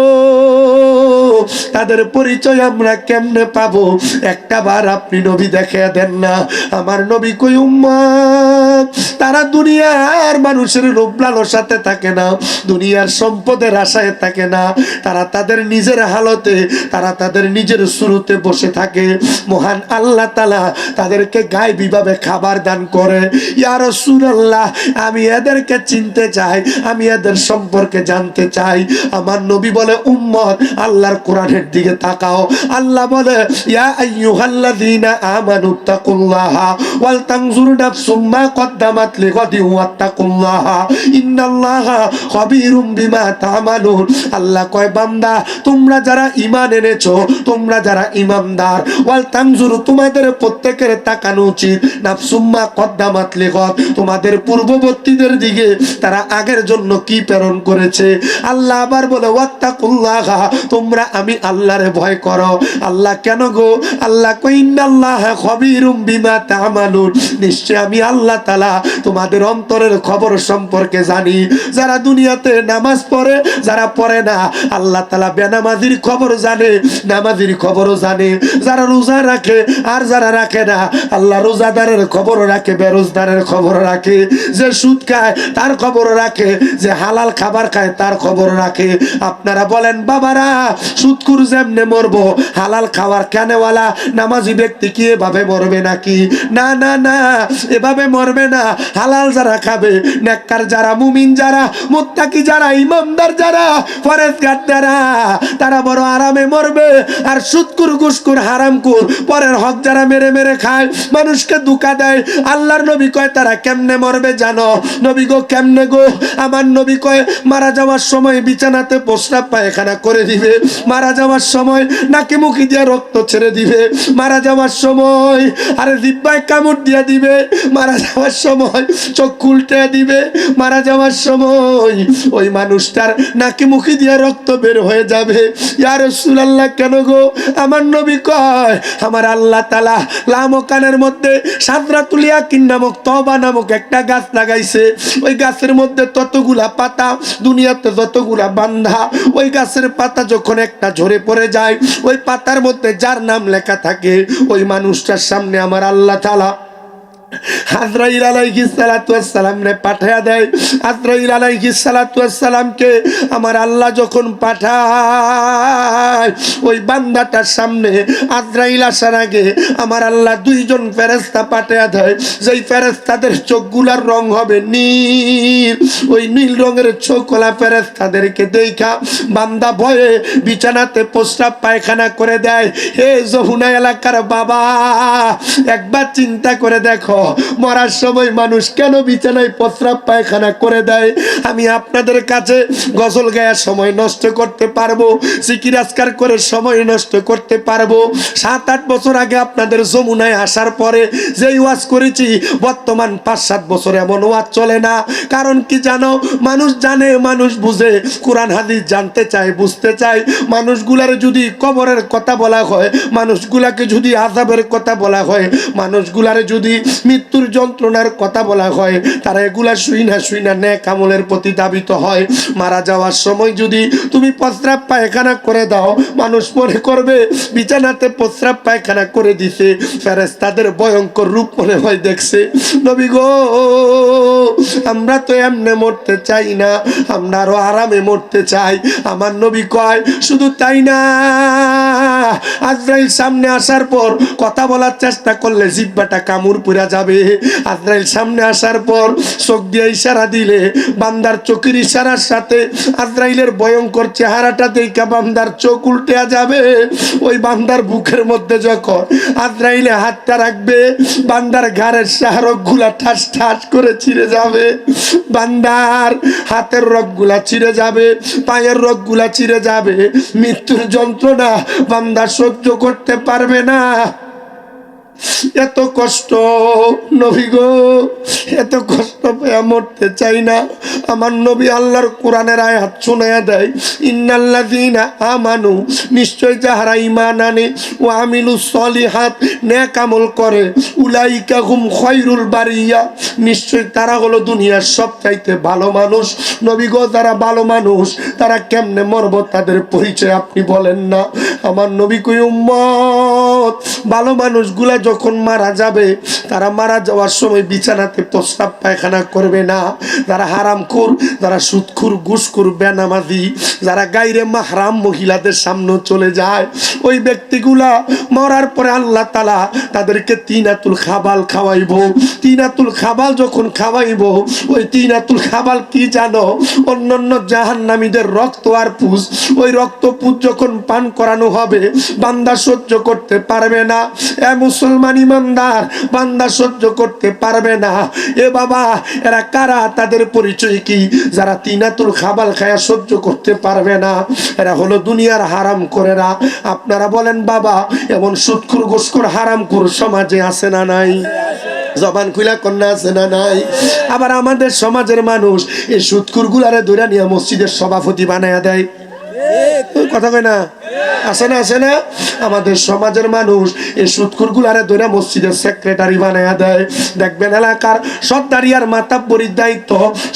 তাদের পরিচয় আমরা কেমনে পাবো? একটা বার আপনি নবী দেখিয়ে দেন না। আমার নবী কই, উম্মত, তারা দুনিয়ার মানুষের লোভ লালসাতে থাকে না, দুনিয়ার সম্পদের আশায় থাকে না, তারা তাদের নিজের হালতে, তারা তাদের নিজের শুরুতে বসে থাকে। মহান আল্লাহ তাআলা তাদেরকে গায়বীভাবে খাবার দান করে। ইয়া রাসূলুল্লাহ, আমি এদেরকে চিনতে চাই, আমি এদের সম্পর্কে জানতে চাই। আমার নবী বলে, উম্মত, আল্লাহর কোরআনের দিকে তাকাও। আল্লাহ বলে, ইয়া আইয়ুহাল্লাযীনা আমানুত্তাকুল্লাহা ওয়াল তানজুর নাফসুম মা কদ্দামাত লিগাদিন ওয়াত্তাকুল্লাহা ইন্নাল্লাহা খাবীরুম বিমা তা'মালুন। আল্লাহ কয়, বান্দা, তোমরা যারা ঈমান এনেছো, তোমরা যারা ঈমানদার, ওয়াল তানজুর, তোমাদের প্রত্যেকের তাকানো উচিত, নাফসুম মা কদ্দামাত লিগাদ, তোমাদের পূর্ববর্তীদের দিকে তারা আগের জন্য কি প্রেরণ করেছে। আল্লাহ আবার বলে, ওয়াত্তাকুল্লাহা, তোমরা আমি আল্লাহরে ভয় করো। আল্লাহ কেন গো? আল্লাহ কয়, ইন্নাল্লাহা খাবীরুম বিমা তা'মালুন, নিশ্চয় আমি আল্লাহ তাআলা তোমাদের অন্তরের খবর সম্পর্কে জানি। যারা দুনিয়াতে নামাজ পড়ে, যারা পড়ে না, আল্লাহ তাআলা বেনামাজির খবর জানে, নামাজির খবরও জানে। যারা রোজা রাখে আর যারা রাখে না, আল্লাহ রোজাদারের খবর রাখে, বেরোজদারের খবর রাখে, যে সুদ খায় তার খবর রাখে, যে হালাল খাবার খায় তার খবর রাখে। আপনারা বলেন বাবারা, সুদখোর যেমনে মরবো, হালাল খাওয়ার কেনেওয়ালা নামাজি ব্যক্তি কি এভাবে মরবে নাকি? না না না, এভাবে মরবে না। হালাল যারা খাবে, নেককার যারা, মুমিন যারা, মুত্তাকি যারা, ইমানদার যারা, পরেজগার যারা, তারা বড় আরামে মরবে। আর সুদখোর, ঘুষখোর, হারামখোর, পরের হক যারা মেরে মেরে খায়, মানুষকে ধোঁকা দেয়, আল্লাহর নবী কয় তারা কেমনে মরবে জানো? নবী গো, কেমনে গো? আমার নবী কয়, মারা যাওয়ার সময় বিছানাতে প্রস্রাব পায়খানা করে দিবে, মারা যাওয়ার সময় নাকি মুখি দিয়ে রক্ত ছেড়ে দিবে, মারা যাওয়ার সময় আরে জিহ্বায় কামড় দিয়ে দিবে, মারা যাওয়ার সময় চোখ উল্টে দিবে, মারা যাওয়ার সময় ওই মানুষটার নাকি মুখি দিয়ে রক্ত বের হয়ে যাবে। ইয়া রাসূলুল্লাহ, কেন গো? আমার নবী কয়, আমার আল্লাহ তাআলা লামকানের মধ্যে সাদরাতুল ইয়াকিন নামক, তওবা নামক একটা গাছ লাগাইছে। ওই গাছের মধ্যে ততগুলা পাতা, দুনিয়াতে যতগুলা বান্ধা, ওই গাছের পাতা যখন একটা ঝরে পড়ে যায়, ওই পাতার মধ্যে যার নাম লেখা থাকে, ওই মানুষটার সামনে আমার আল্লাহ তাআলা আজরাইল আলাইহিস সালাতু ওয়াস সালাম রে পাঠায়া দেয়। আজরাইল আলাইহিস সালাতু ওয়াস সালামকে আমার আল্লাহ যখন পাঠায়, ওই বান্দাটার সামনে আজরাইল আসার আগে আমার আল্লাহ দুইজন ফেরেশতা পাঠায়া দেয়, যেই ফেরেশতাদের চোখগুলার রং হবে নীল। ওই নীল রঙের চোখওয়ালা ফেরেশতাদেরকে দেখা বান্দা ভয়ে বিছানাতে প্রস্রাব পায়খানা করে দেয়। হে যমুনা এলাকার বাবা, একবার চিন্তা করে দেখো, মরার সময় মানুষ কেন বিছানায় প্রস্রাব পায়খানা করে দেয়? আমি আপনাদের কাছে গজল গায়ার সময় নষ্ট করতে পারবো, জিকির আজকার করে সময় নষ্ট করতে পারবো। 7-8 বছর আগে আপনাদের যমুনায় আসার পরে যেই ওয়াজ করেছি, বর্তমান 5-7 বছর এমন ওয়াজ চলে না। কারণ কি জানো? মানুষ জানে, মানুষ বুঝে, কোরআন হাদিস জানতে চায়, বুঝতে চায়। মানুষগুলার যদি কবরের কথা বলা হয়, মানুষগুলাকে যদি আযাবের কথা বলা হয়, মানুষগুলার যদি মৃত্যুর যন্ত্রণার কথা বলা হয়, তারা এগুলা শুই না নেক আমলের প্রতি ধাবিত হয়। মারা যাওয়ার সময় যদি তুমি প্রস্রাব পায়খানা করে দাও, মানুষ মনে করবে বিছানাতে প্রস্রাব পায়খানা করে দিছে, ফেরেশতাদের ভয়ঙ্কর রূপ মনে হয় দেখছে। নবী গো, আমরা তো এমনে মরতে চাই না, আমরা আরো আরামে মরতে চাই। আমার নবী কয় শুধু তাই না, আজরাইল সামনে আসার পর কথা বলার চেষ্টা করলে জিহ্বাটা কামড় পুরা যাবে। আজরাইল সামনে আসার পর চোখ দিয়ে ইশারা দিলে বান্দার চোখের ইশারার সাথে আজরাইলের ভয়ঙ্কর চেহারাটা দেখা বান্দার চোখ উল্টে যাবে। ওই বান্দার বুকের মধ্যে যখন আজরাইলে হাতটা রাখবে, বান্দার ঘাড়ের শাহরগগুলা ঠাস ঠাস করে ছিঁড়ে যাবে, বান্দার হাতের রগগুলা ছিঁড়ে যাবে, পায়ের রগগুলা ছিঁড়ে যাবে। মৃত্যুর যন্ত্রণা বান্দা সহ্য করতে পারবে না। এত কষ্ট নবী গো, এত কষ্ট পেয়ে মরতে চাই না। আমার নবী আল্লাহর কোরআনের আয়াত শোনায়া দেয়, ইন্নাল্লাযীনা আমানু, নিশ্চয় যাহারা ঈমান আনে, ও আমিলুস সলিহাত, নেক আমল করে, উলাইকা হুম খায়রুল বারিয়া, নিশ্চয় তারা হলো দুনিয়ার সবচাইতে ভালো মানুষ। নবী গো, যারা ভালো মানুষ তারা কেমনে মরব, তাদের পরিচয় আপনি বলেন না। আমার নবী কই, উম্মত, ভালো মানুষগুলা যখন মারা যাবে, তারা মারা যাওয়ার সময় বিছানাতে প্রস্রাব পায়খানা করবে না। যারা হারামখোর, যারা সুদখোর, ঘুষখোর, বেনামাজি, যারা গায়রে মাহরাম মহিলাদের সামনে চলে যায়, ওই ব্যক্তিগুলা মরার পরে আল্লাহ তাআলা তাদেরকে তিনাতুল খাবাল খাওয়াইব। তিনাতুল খাবাল যখন খাওয়াইব, ওই তিনাতুল খাবাল কি জানো? অন্যান্য জাহান্নামীদের রক্ত আর পুজ, ওই রক্ত পুজ যখন পান করানো হবে, বান্দা সহ্য করতে পারবে না। এ মুসলমান ইমানদার, বান্দা সহ্য করতে পারবে না। এ বাবা, এরা কারা? তাদের পরিচয় কি? যারা তিনাতুল খাবাল খায়া সহ্য করতে পারবে না, এরা হলো দুনিয়ার হারাম করেরা। আপনারা বলেন বাবা, এমন সুদখোর, ঘুষখোর, হারামখোর সমাজে আছে না নাই? জবান খুলা কন্যা আছে না নাই? আবার আমাদের সমাজের মানুষ এই সুদখোর গুলারে ধরে নিয়ে মসজিদের সভাপতি বানায়া দেয়। কথা কয় না? আছে না? আছে না? আমাদের সমাজের মানুষ এই সুদখোর গুলারে ধরে মসজিদের সেক্রেটারি বানায়া দেয়। দেখবেন এলাকার সর্দারি আর মাতাব্বরির দায়িত্ব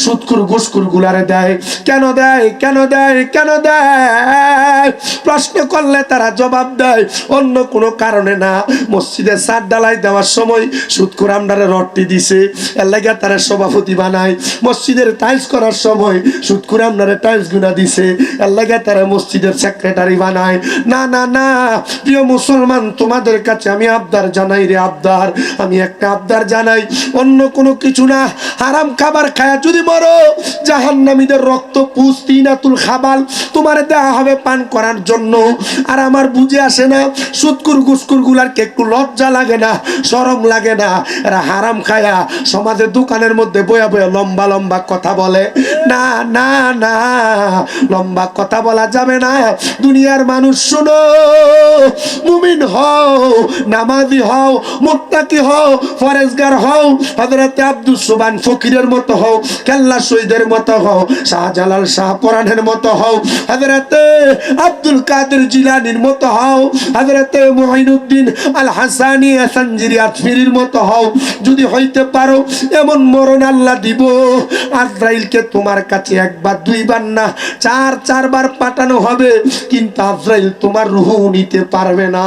সুদখোর, ঘুষখোর গুলারে দেয়। কেন দেয়? কেন দেয়? কেন দেয়? প্রশ্ন করলে তারা জবাব দেয় অন্য কোনো কারণে না। মসজিদের ছাদ ঢালাই দেওয়ার সময় সুদখোর আমরারে রডটি দিছে, এর লাগে তারা সভাপতি বানায়। মসজিদের টাইলস করার সময় সুদখোর আমরারে টাইলস গুনা দিছে, এর লাগে তারা মসজিদের সেক্রেটারি বানায়। না না না, প্রিয় মুসলমান, তোমাদের কাছে আমি আবদার জানাই রে আবদার, আমি একটা আবদার জানাই, অন্য কোনো কিছু না। হারাম খাবার খায়া যদি মরো, জাহান্নামীদের রক্ত পুষ, তিনাতুল খাবাল তোমার দেওয়া হবে পান করার জন্য। আর আমার বুঝে আসে না, সুদখোর, ঘুষখোর গুলারকে একটু লজ্জা লাগে না, শরম লাগে না? এরা হারাম খায়া সমাজের দোকানের মধ্যে বয়া বয়া লম্বা লম্বা কথা বলে। না না না, লম্বা কথা বলা যাবে না। দুনিয়ার মানুষ শোনো, মুমিন হও, নামাজি হও, মুত্তাকি হও, ফরেজগার হও, হযরত আব্দুস সুবহান ফকিরের মতো হও, কেল্লা শহীদের মতো হও, শাহজালাল শাহ পরাণের মতো হও, হযরত আব্দুল কাদের জিলানীর মতো হও, হযরত মুঈনুদ্দিন আল হাসানি সানজিরি আতফিরির মতো হও। যদি হইতে পারো, এমন মরণ আল্লাহ দিব, আজরাইলকে তোমার কাছে একবার, দুইবার না, চারবার পাঠানো হবে, কিন্তু আজরাইল তোমার রূহ নিতে পারবে না।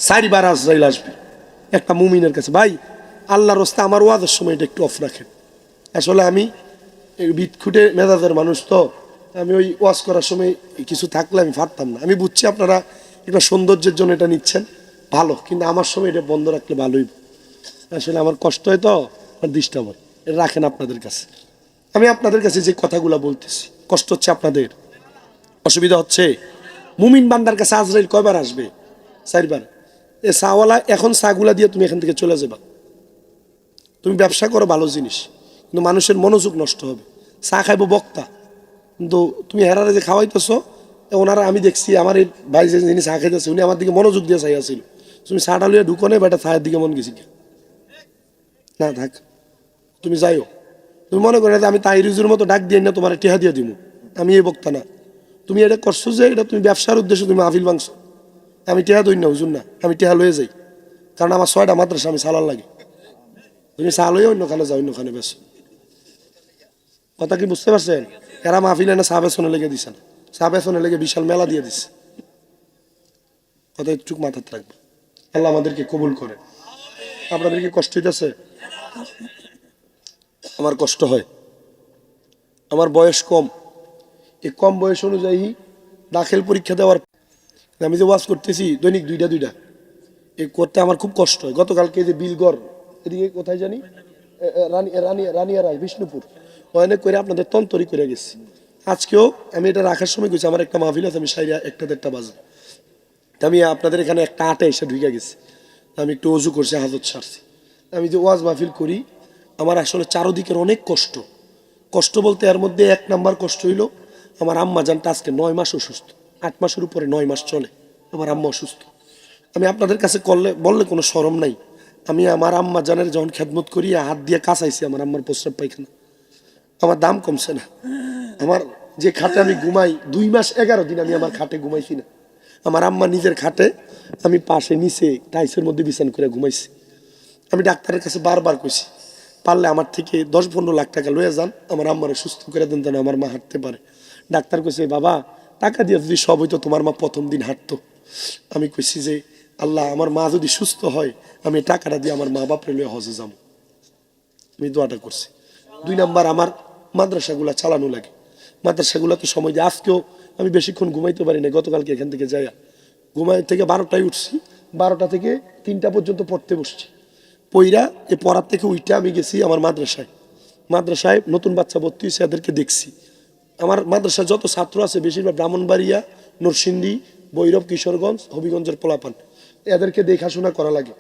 4 বার আজরাইল আসবে একটা মুমিনের কাছে। ভাই, আল্লাহর রাস্তায় আমার ওয়াজের সময় এটা একটু অফ রাখেন। আসলে আমি বিটখুটে মেজাজের মানুষ, তো আমি ওই ওয়াজ করার সময় কিছু থাকলে আমি পারতাম না। আমি বুঝছি আপনারা এটা সৌন্দর্যের জন্য এটা নিচ্ছেন, ভালো, কিন্তু আমার সময় এটা বন্ধ রাখলে ভালোই। আসলে আমার কষ্ট হয়, তো আমার ডিস্টার্ব হয়, এটা রাখেন আপনাদের কাছে। আমি আপনাদের কাছে যে কথাগুলো বলতেছি, কষ্ট হচ্ছে আপনাদের, অসুবিধা হচ্ছে। মুমিন বান্দার কাছে আজরাইল কয়বার আসবে? 4 বার। এ চাওয়ালা, এখন চাগুলা দিয়ে তুমি এখান থেকে চলে যাবা। তুমি ব্যবসা করো, ভালো জিনিস, কিন্তু মানুষের মনোযোগ নষ্ট হবে। চা খাইবো বক্তা, কিন্তু তুমি হেরারে যে খাওয়াইতেছো, ওনারা আমি দেখছি, আমার এই ভাই যে যিনি চা খাইতেছে, উনি আমার দিকে মনোযোগ দিয়ে চাই আসছিল। তুমি চাটা লইয়া ঢুকো নেই, বেটা চায়ের দিকে মন গেছি না, থাক, তুমি যাইও। তুমি মনে করো যে আমি তাইরিজুর মতো ডাক দিয়ে না তোমার টেহা দিয়ে দিব, আমি এই বক্তা না। তুমি এটা করছো যে এটা তুমি ব্যবসার উদ্দেশ্যে তুমি আফিল ভাঙছো। আমি টেহা দই না, হুজুর না, আমি টেহা লয়ে যাই। কারণ আমার 6টা মাদ্রাসা আমি চালার লাগে। তুমি চালই অন্যখানে যাও, অন্যখানে বেশ। কথা কি বুঝতে পারছেন? এরা মাহফিল এনে চা বেচনে লেগে দিছে না, চা বেচনে লেগে বিশাল মেলা দিয়ে দিচ্ছে। কথা একটু মাথায় রাখবে। আল্লাহ আমাদেরকে কবুল করে। আপনাদের কি কষ্ট হইতেছে? আমার কষ্ট হয়। আমার বয়স কম, এই কম বয়স অনুযায়ী দাখিল পরীক্ষা দেওয়ার আমি যে ওয়াজ করতেছি দৈনিক দুইটা এই করতে আমার খুব কষ্ট হয়। গতকালকে যে বিলগড় এদিকে কোথায় জানি রানিয়ারায় বিষ্ণুপুর ওখানে করে আপনাদের তন্তরি করে গেছি। আজকেও আমি এটা রাখার সময় গেছি, আমার একটা মাহফিল আছে, আমি 1টা-1:30 বাজে, আমি আপনাদের এখানে 1:08 এসে ঢুকে গেছি। আমি একটু অজু করছি, হাজত ছাড়ছি। আমি যে ওয়াজ মাহফিল করি আমার আসলে চারোদিকের অনেক কষ্ট। কষ্ট বলতে এর মধ্যে 1 নাম্বার কষ্ট হইল আমার আম্মা জানটা আজকে 9 মাস অসুস্থ। 8 মাসের উপরে 9 মাস চলে আমার আম্মা অসুস্থ। আমি আপনাদের কাছে বললে কোনো শরম নাই, আমি আমার আম্মা জানের যখন খেদমত করি হাত দিয়ে কাঁচাইছি আমার আম্মার প্রস্রাব পায়খানা। আমার দাম কমছে না। আমার যে খাটে আমি ঘুমাই 2 মাস 11 দিন আমি আমার খাটে ঘুমাইছি না। আমার আম্মা নিজের খাটে, আমি পাশে নিচে টাইসের মধ্যে বিছান করে ঘুমাইছি। আমি ডাক্তারের কাছে বারবার কইছি পারলে আমার থেকে 10-15 লাখ টাকা লয়ে যান, আমার আম্মারে সুস্থ করে দেন যেন আমার মা হাঁটতে পারে। ডাক্তার কইছে বাবা টাকা দিয়ে যদি সব হইতো তোমার মা প্রথম দিন হাঁটতো। আমি কইছি যে আল্লাহ আমার মা যদি সুস্থ হয় আমি টাকাটা দিয়ে আমার মা বাপরে লয়ে হজে যাবো। আমি দোয়াটা করছি। 2 নাম্বার আমার মাদ্রাসাগুলা চালানো লাগে, মাদ্রাসাগুলোতে সময় দিয়ে আজকেও আমি বেশিক্ষণ ঘুমাইতে পারি না। গতকালকে এখান থেকে যাইয়া ঘুমাই থেকে 12টায় উঠছি, 12টা থেকে 3টা পর্যন্ত পড়তে বসছি। পইরা এ পড়ার থেকে উইটা আমি গেছি আমার মাদ্রাসায় নতুন বাচ্চা ভর্তি হয়েছে, এদেরকে দেখছি। আমার মাদ্রাসায় যত ছাত্র আছে বেশিরভাগ ব্রাহ্মণবাড়িয়া, নরসিংদী, ভৈরব, কিশোরগঞ্জ, হবিগঞ্জের পোলাপান। এদেরকে দেখাশোনা করা লাগে।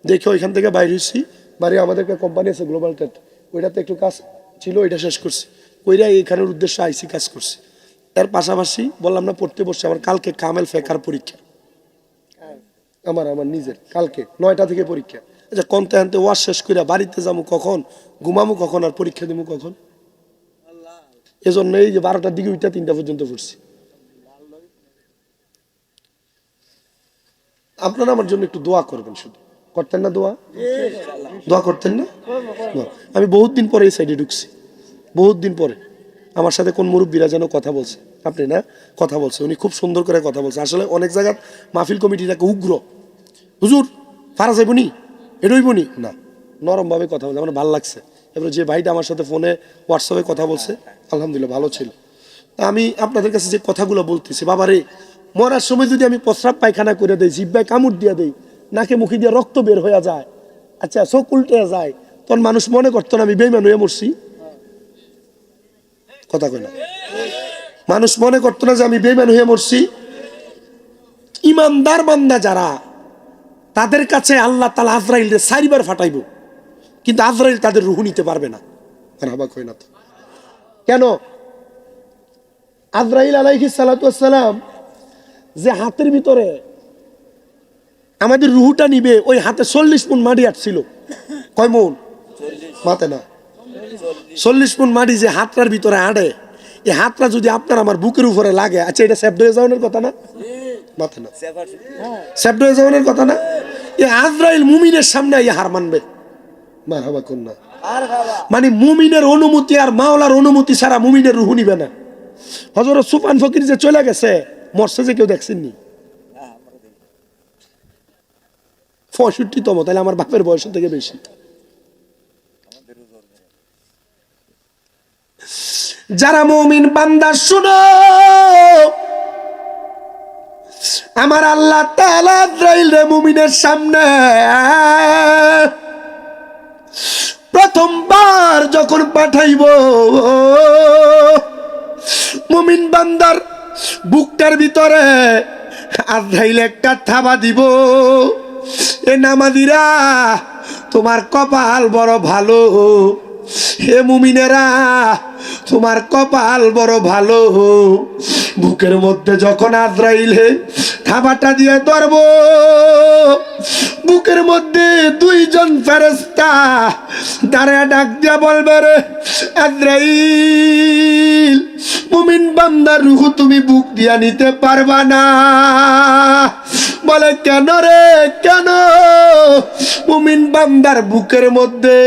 দেখে ওইখান থেকে বাইরে হয়েছি, বাইরে আমাদের একটা কোম্পানি আছে গ্লোবাল টেট, ওইটাতে একটু কাজ ছিল, ওইটা শেষ করছি। ওইটা এইখানের উদ্দেশ্যে আইসি কাজ করছি। এর পাশাপাশি বললাম না পড়তে বসছি। আমার কালকে কামেল ফেকার পরীক্ষা, আমার নিজের কালকে 9টা থেকে পরীক্ষা। আচ্ছা কমতে আনতে ওয়াশ শেষ করে বাড়িতে যাবো কখন, ঘুমামো কখন, আর পরীক্ষা দেবো কখন? এজন্য এই যে 12টার দিকে উঠা 3টা পর্যন্ত পড়ছি। আপনারা আমার জন্য একটু দোয়া করবেন। শুধু করতেন না দোয়া করতেন না? আমি বহুত দিন পরে এই সাইডে ঢুকছি, বহুত দিন পরে। আমার সাথে কোন মুরব্বীরা যেন কথা বলছে, আপনি না কথা বলছে, উনি খুব সুন্দর করে কথা বলছে। আসলে অনেক জায়গায় মাহফিল কমিটিটাকে উগ্র, হুজুর ফারা যাইবনি এডইবনি না, নরমভাবে কথা বলছে, আমার ভালো লাগছে। এবারে যে ভাইটা আমার সাথে ফোনে হোয়াটসঅ্যাপে কথা বলছে আলহামদুলিল্লাহ ভালো ছিল। আমি আপনাদের কাছে যে কথাগুলো বলতেছি, বাবারে মরার সময় যদি আমি প্রস্রাব পায়খানা করে দেই, জিহ্বায় কামড় দিয়ে দেই, নাকে মুখে দিয়ে রক্ত বের হয়ে যায়, আচ্ছা চোখ উল্টে যায়, তখন মানুষ মনে করতো না আমি বেঈমান হয়ে মরছি? কথা কয় না? মানুষ মনে করতো না যে আমি বেঈমান হয়ে মরছি? ইমানদার বান্দা যারা, তাদের কাছে আল্লাহ তাআলা আজরাইলকে 4 বার ফাটাইব, কিন্তু আজরাইল তাদের রূহ নিতে পারবে না। আর অবাক হয় না তো? কেন? আজরাইল আলাইহিস সালাতু ওয়াস সালাম যে হাতের ভিতরে আমাদের রুহটা নিবে, ওই হাতে 40 মণ মাটি আটছিল। কয় মণ? মাতে না, 40 মণ মাটি যে হাতটার ভিতরে আড়ে, এই হাতটা যদি আপনার আমার বুকের উপরে লাগে, আচ্ছা এটা সেফ হয়ে যাওয়ার কথা না? মাতে না, সেফ হয়ে যাওয়ার কথা না? এই আজরাইল মুমিনের সামনে এই হার মানবে? মারহাবা কোন না? মানে মুমিনের অনুমতি আর মাওলার অনুমতি ছাড়া মুমিনের রুহ নিবে না। হযরত সুফান ফকির যে চলে গেছে, মরছে যে কেউ দেখছেননি? 65তম, তাহলে আমার বাপের বয়সের থেকে বেশি। যারা মুমিন বান্দা শুনো, আমার আল্লাহ তাআলা আজরাইল রে মুমিনের সামনে প্রথমবার যখন পাঠাইব, মুমিন বান্দার বুকটার ভিতরে আজরাইল একটা থাবা দিব। এ নামাজিরা তোমার কপাল বড় ভালো, হে মুমিনেরা তোমার কপাল বড় ভালো। বুকের মধ্যে যখন আজরাইলে থাবাটা দিয়ে ধরব, বুকের মধ্যে 2 জন ফেরেশতা দাঁড়ায় ডাক দিয়া বলবে, রে আজরাইল মুমিন বান্দার রূহ তুমি বুক দিয়া নিতে পারবা না। বলে কেন রে কেন? মুমিন বান্দার বুকের মধ্যে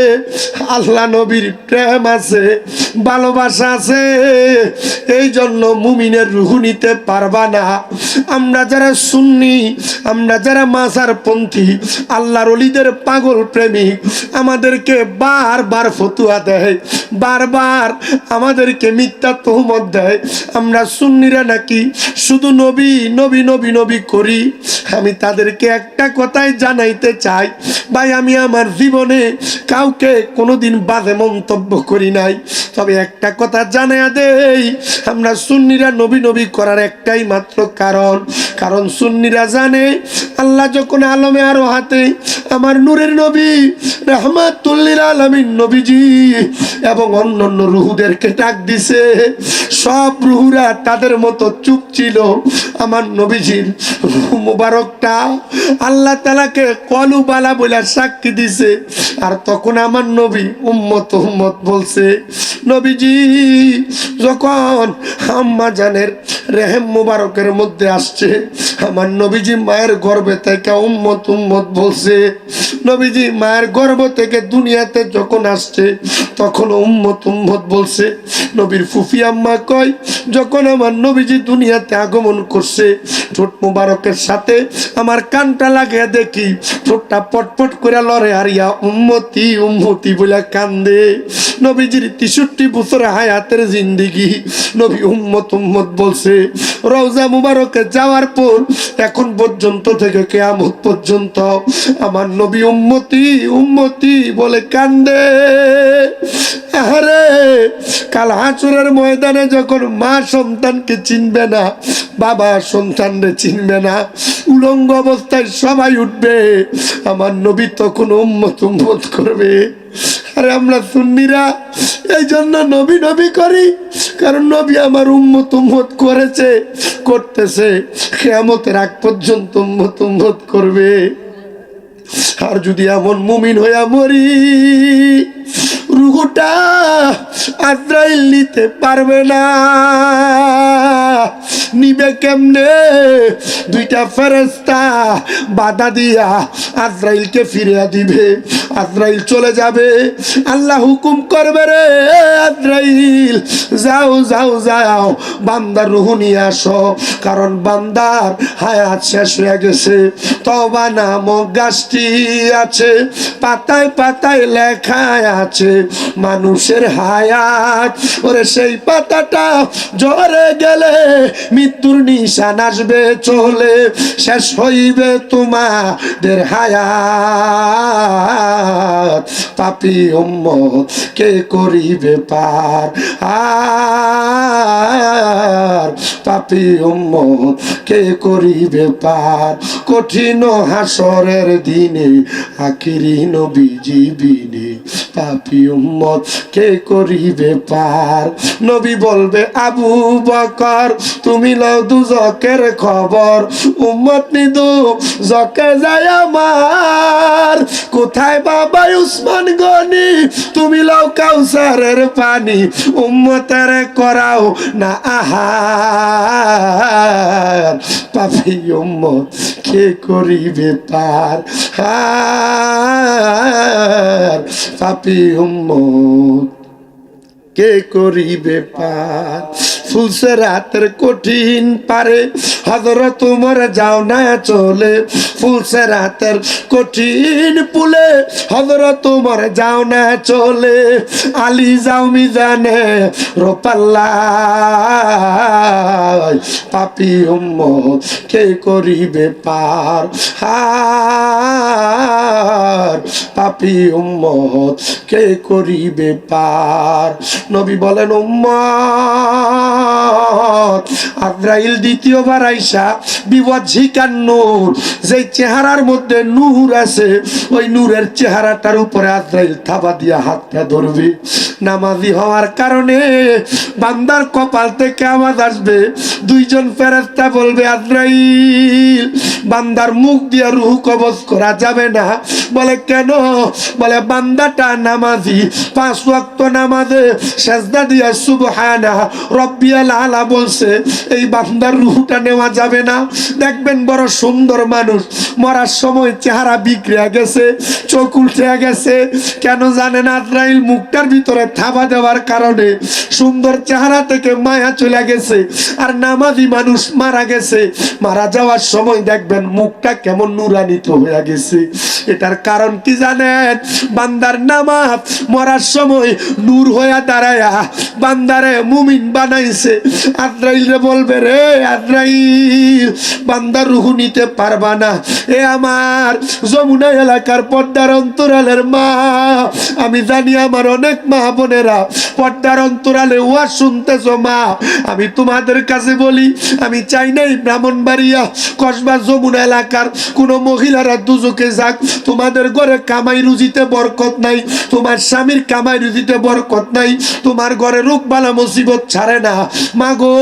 আল্লাহ নবীর প্রেম আছে, ভালোবাসা আছে, এই জন্য মুমিনের রূহ নিতে পারবা না। আমরা যারা সুন্নি, আমরা যারা মাজারপন্থী, আল্লাহর ওলিদের পাগল প্রেমিক, আমাদেরকে বারবার ফতুয়া দেয়, বারবার আমাদেরকে মিথ্যা তহমত দেয়। আমরা সুন্নিরা নাকি শুধু নবী নবী নবী নবী করি। আমি তাদেরকে একটা কথাই জানাইতে চাই, ভাই আমি আমার জীবনে কাউকে কোনোদিন বাজে মন্তব্য করি নাই, তবে একটা কথা জানাইয়া দেই, আমরা সুন্নিরা নবী নবী করার একটাই মাত্র কারণ সুন্নিরা জানে আল্লাহ যখন আলমে আরো হাতে আমার নূরের নবী রাহমাতুল লিল আলামিন নবীজি এবং অন্যান্য রুহুদেরকে ডাক দিছে, সব রুহুরা তাদের মতো চুপ ছিল। আমার নবীজির রূহ মুবারকটা আল্লাহ তাআলাকে কলু বালা বলে সাক্ষী দিছে। আর তখন আমার নবী উম্মত উম্মত বলছে। নবীজি যখন আম্মা জানের রেহেম মুবারকের মধ্যে আসছে, আমার নবীজি মায়ের গর্ভে থেকে উম্মত উম্মত বলছে। নবীজি মায়ের গর্ভ থেকে দুনিয়াতে যখন আসছে তখন উম্মত উম্মত বলছে। নবীর ফুফি আম্মা কয়, যখন আমার নবীজি দুনিয়াতে আগমন করছে, ঠোঁট মুবারকের সাথে আমার কানটা লাগিয়ে দেখি ঠোঁটটা পটপট করে লড়ে আর ইয়া উম্মতি উম্মতি বলে কান্দে। নবীজির 63 বছর হায়াতের জিন্দিগি নবী উম্মত উম্মত বলছে। রওজা মুবারকে যাওয়ার পর এখন পর্যন্ত থেকে কিয়ামত পর্যন্ত আমার নবী উম্মতি উম্মতি বলে কান্দে। আরে কাল হাসরের ময়দানে যখন মা সন্তানকে চিনবে না, বাবা সন্তানরে চিনবে না, উলঙ্গ অবস্থায় সবাই উঠবে, আমার নবী তখন উম্মত উম্মত করবে। আরে আমরা সুন্নিরা এই জন্য নবী নবী করি, কারণ নবী আমার উম্মত উম্মত করেছে, করতেছে, কিয়ামতের আগ পর্যন্ত উম্মত উম্মত করবে। আর যদি এমন মুমিন হইয়া মরি, রুহটা আজরাইল নিতে পারবে না। নিবে কেমনে? দুইটা ফেরেশতা বাধা দিয়া আজরাইলকে ফিরিয়ে দিবে। আজরাইল চলে যাবে, আল্লাহ হুকুম করবে, রে আজরাইল যাও যাও যাও, বান্দার রূহ নিয়ে আসো, কারণ বান্দার হায়াত শেষ হয়ে গেছে। তওবা নামক গাছটি আছে, পাতায় পাতায় লেখা আছে মানুষের হায়াত। ওরে সেই পাতাটা ঝরে গেলে মৃত্যুর নিশান আসবে চলে, শেষ হইবে তোমাদের হায়াত। পাপী উম্মত কে করিবে পার, আর পাপী উম্মত কে করিবে পার। কঠিন হাসরের দিনে আখিরি নবীজি বিনে পাপী উম্মত কে করিবে পার। নবী বলবে, আবু বকর তুমি লও দুজকের খবর, উম্মত নিদু জকে যায় আমার। কোথায় বাবা উসমান গনি তুমি লও কাউসারের পানি, উম্মতের করাও না আহার। পাপী উম্মত কে করিবে পার, আর পাপী উম্মত কে করিবে পার। ফুলসে রাতের কঠিন পারে হযরত ওমর যাও না চলে, ফুলসে রাতের কঠিন পুলে হযরত ওমর যাও না চলে। আলী যাও মিজানে রোপাল্লায়, পাপী উম্মত কে করিবে পার, আর পাপী উম্মত কে করিবে পার। নবী বলেন, উম্মত আজরাইল দ্বিতীয়বার আইসা বিওয়াজিকান নূর, যেই চেহারার মধ্যে নূর আছে ওই নূরের চেহারাটার উপরে আজরাইল থাবা দিয়া হাতটা ধরবে। নামাজি হওয়ার কারণে বান্দার কপাল থেকে আওয়াজ আসবে, দুইজন ফেরেশতা বলবে, আজরাইল বান্দার মুখ দিয়ে রুহ কবজ করা যাবে না। বলে কেন? বলে বান্দাটা নামাজি, 5 ওয়াক্ত নামাজে সেজদা দিয়া সুবহানা রব্বিয়াল আলা বলছে, এই বান্দার রুহটা নেওয়া যাবে না। দেখবেন বড় সুন্দর মানুষ, মরার সময় চেহারা বিগড়ে গেছে, চোখ উঠে গেছে। কেন জানেন? আজরাইল মুখটার ভিতরে থাবা দেওয়ার কারণে সুন্দর চেহারা থেকে মায়া চলে গেছে। আর নামাজি মানুষ মারা গেছে, মারা যাওয়ার সময় দেখবেন মুখটা কেমন নুরানিত হয়ে গেছে। এটার কারণ কি জানেন? বান্দার নামাজ মরার সময় নূর হয়ে দাঁড়ায়া বান্দারে মুমিন বানাইছে। আজরাইল রে বলবে, রে আজরাইল, বান্দার রুহ নিতে পারবা না। এ আমার যমুনা এলাকার পর্দার অন্তরালের মা, আমি জানি আমার অনেক মা বোনেরা পর্দার অন্তরালে ওয়াজ শুনতেছ। মা, আমি তোমাদের কাছে বলি, আমি চাই নাই ব্রাহ্মণবাড়িয়া কসবা যমুনা এলাকার কোন মহিলারা দুজকে যাক। তোমাদের ঘরে কামাই রুজিতে বরকত নাই, তোমার স্বামীর কামাই রুজিতে বরকত নাই, তোমার ঘরে রোগ বালা মুসিবত ছাড়ে না। মা গো,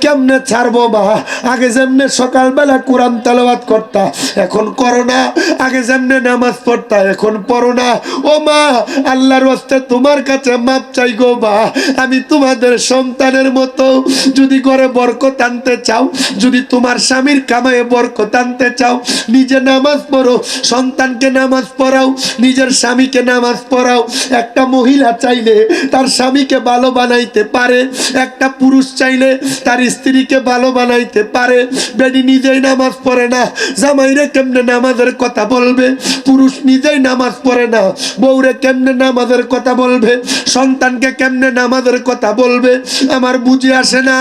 কেমনে ছাড়বো মা? আগে যেমনে সকালবেলা কোরআন তেলাওয়াত করতা, এখন করো না। আগে যেমনে নামাজ পড়তা, এখন পড়ো না। ও মা, আল্লাহর ওয়াস্তে তোমার কাছে মাপ চাই গো মা। আমি তোমাদের সন্তানের মতো, যদি ঘরে বরকত আনতে চাও, যদি তোমার স্বামীর কামায়ে বরকত আনতে চাও, নিজে নামাজ পড়ো, সন্তানকে নামাজ পড়াও, নিজের স্বামীকে নামাজ পড়াও। একটা মহিলা চাইলে তার স্বামীকে ভালো বানাইতে পারে, একটা পুরুষ চাইলে তার স্ত্রীকে ভালো বানাইতে পারে। বেডি নিজেই নামাজ পড়ে না, জামাইরে কেমনে নামাজের কথা বলবে? পুরুষ নিজেই নামাজ পড়ে না, বউরে কেমনে নামাজের কথা বলবে? সন্তানকে কেমনে নামাজের কথা বলবে? আমার বুঝে আসে না।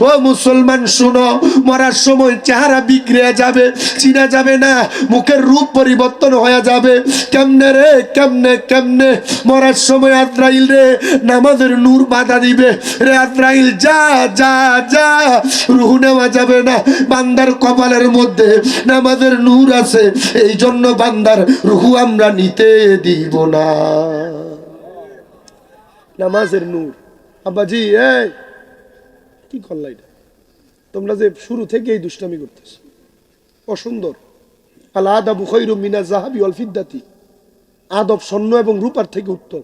ও মুসলমান শুনো, মরার সময় চেহারা বিগড়ে যাবে, চিনা যাবে না, মুখের রূপ পরিবর্তন হয়ে যাবে। কেমনে রে? কেমনে কেমনে? মরার সময় আজরাইল রে নামাজের নূর বাধা দিবে। রে আজরাইল, যা যা যা, রুহ নেওয়া যাবে না। বান্দার কপালের মধ্যে নামাজের নূর আছে, এই জন্য বান্দার রুহ আমরা নিতে দিব না। নামাজের নূর। আব্বাজি, এই কি করলা এটা? তোমরা যে শুরু থেকে এই দুষ্টামি করতেছ, অসুন্দর। আল আদাবু খায়রুম মিনাজ যাহাবি ওয়াল ফিদ্দাতি। আদব স্বর্ণ এবং রূপার থেকে উত্তম।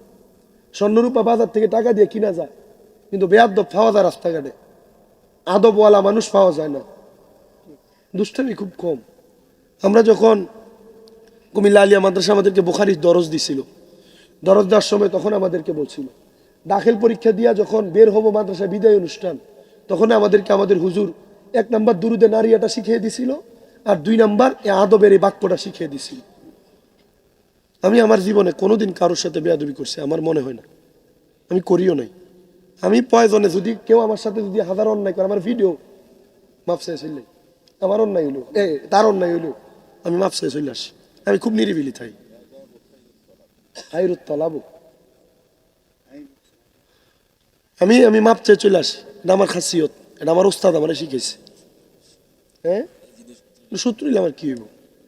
স্বর্ণ রূপা বাজার থেকে টাকা দিয়ে কিনা যায়, কিন্তু বেয়াদব পাওয়া যায় রাস্তাঘাটে। আদবওয়ালা মানুষ পাওয়া যায় না। দুষ্টামি খুব কম। আমরা যখন কুমিল্লা আলিয়া মাদ্রাসা আমাদেরকে বুখারীর দরজ দিছিল, দরজ দেওয়ার সময় তখন আমাদেরকে বলছিল, দাখিল পরীক্ষা দিয়া যখন বের হবো মাদ্রাসা বিদায় অনুষ্ঠান, তখন আমাদেরকে আমাদের হুজুর 1 নাম্বার দুরুদে নারিয়াটা শিখিয়ে দিছিল, আর 2 নাম্বার এ আদবের এই বাক্যটা শিখিয়ে দিছিল। আমি আমার জীবনে কোনোদিন কারোর সাথে বেয়াদবি করছি আমার মনে হয় না, আমি করিও নাই। আমি প্রয়োজনে যদি কেউ আমার সাথে যদি 1000 অন্যায় করে, আমার ভিডিও মাপ চেয়ে চললে, আমার অন্যায় হইলো, তার অন্যায় হইলো, আমি মাপ চেয়ে চলে আসি। আমি খুব নিরিবিলি থাই। আমি মাপ চেয়ে চলে আসি। এটা আমার খাসিয়ত, এটা আমার উস্তাদ আমার শিখেছে। হ্যাঁ, শত্রু আমার কি হইব?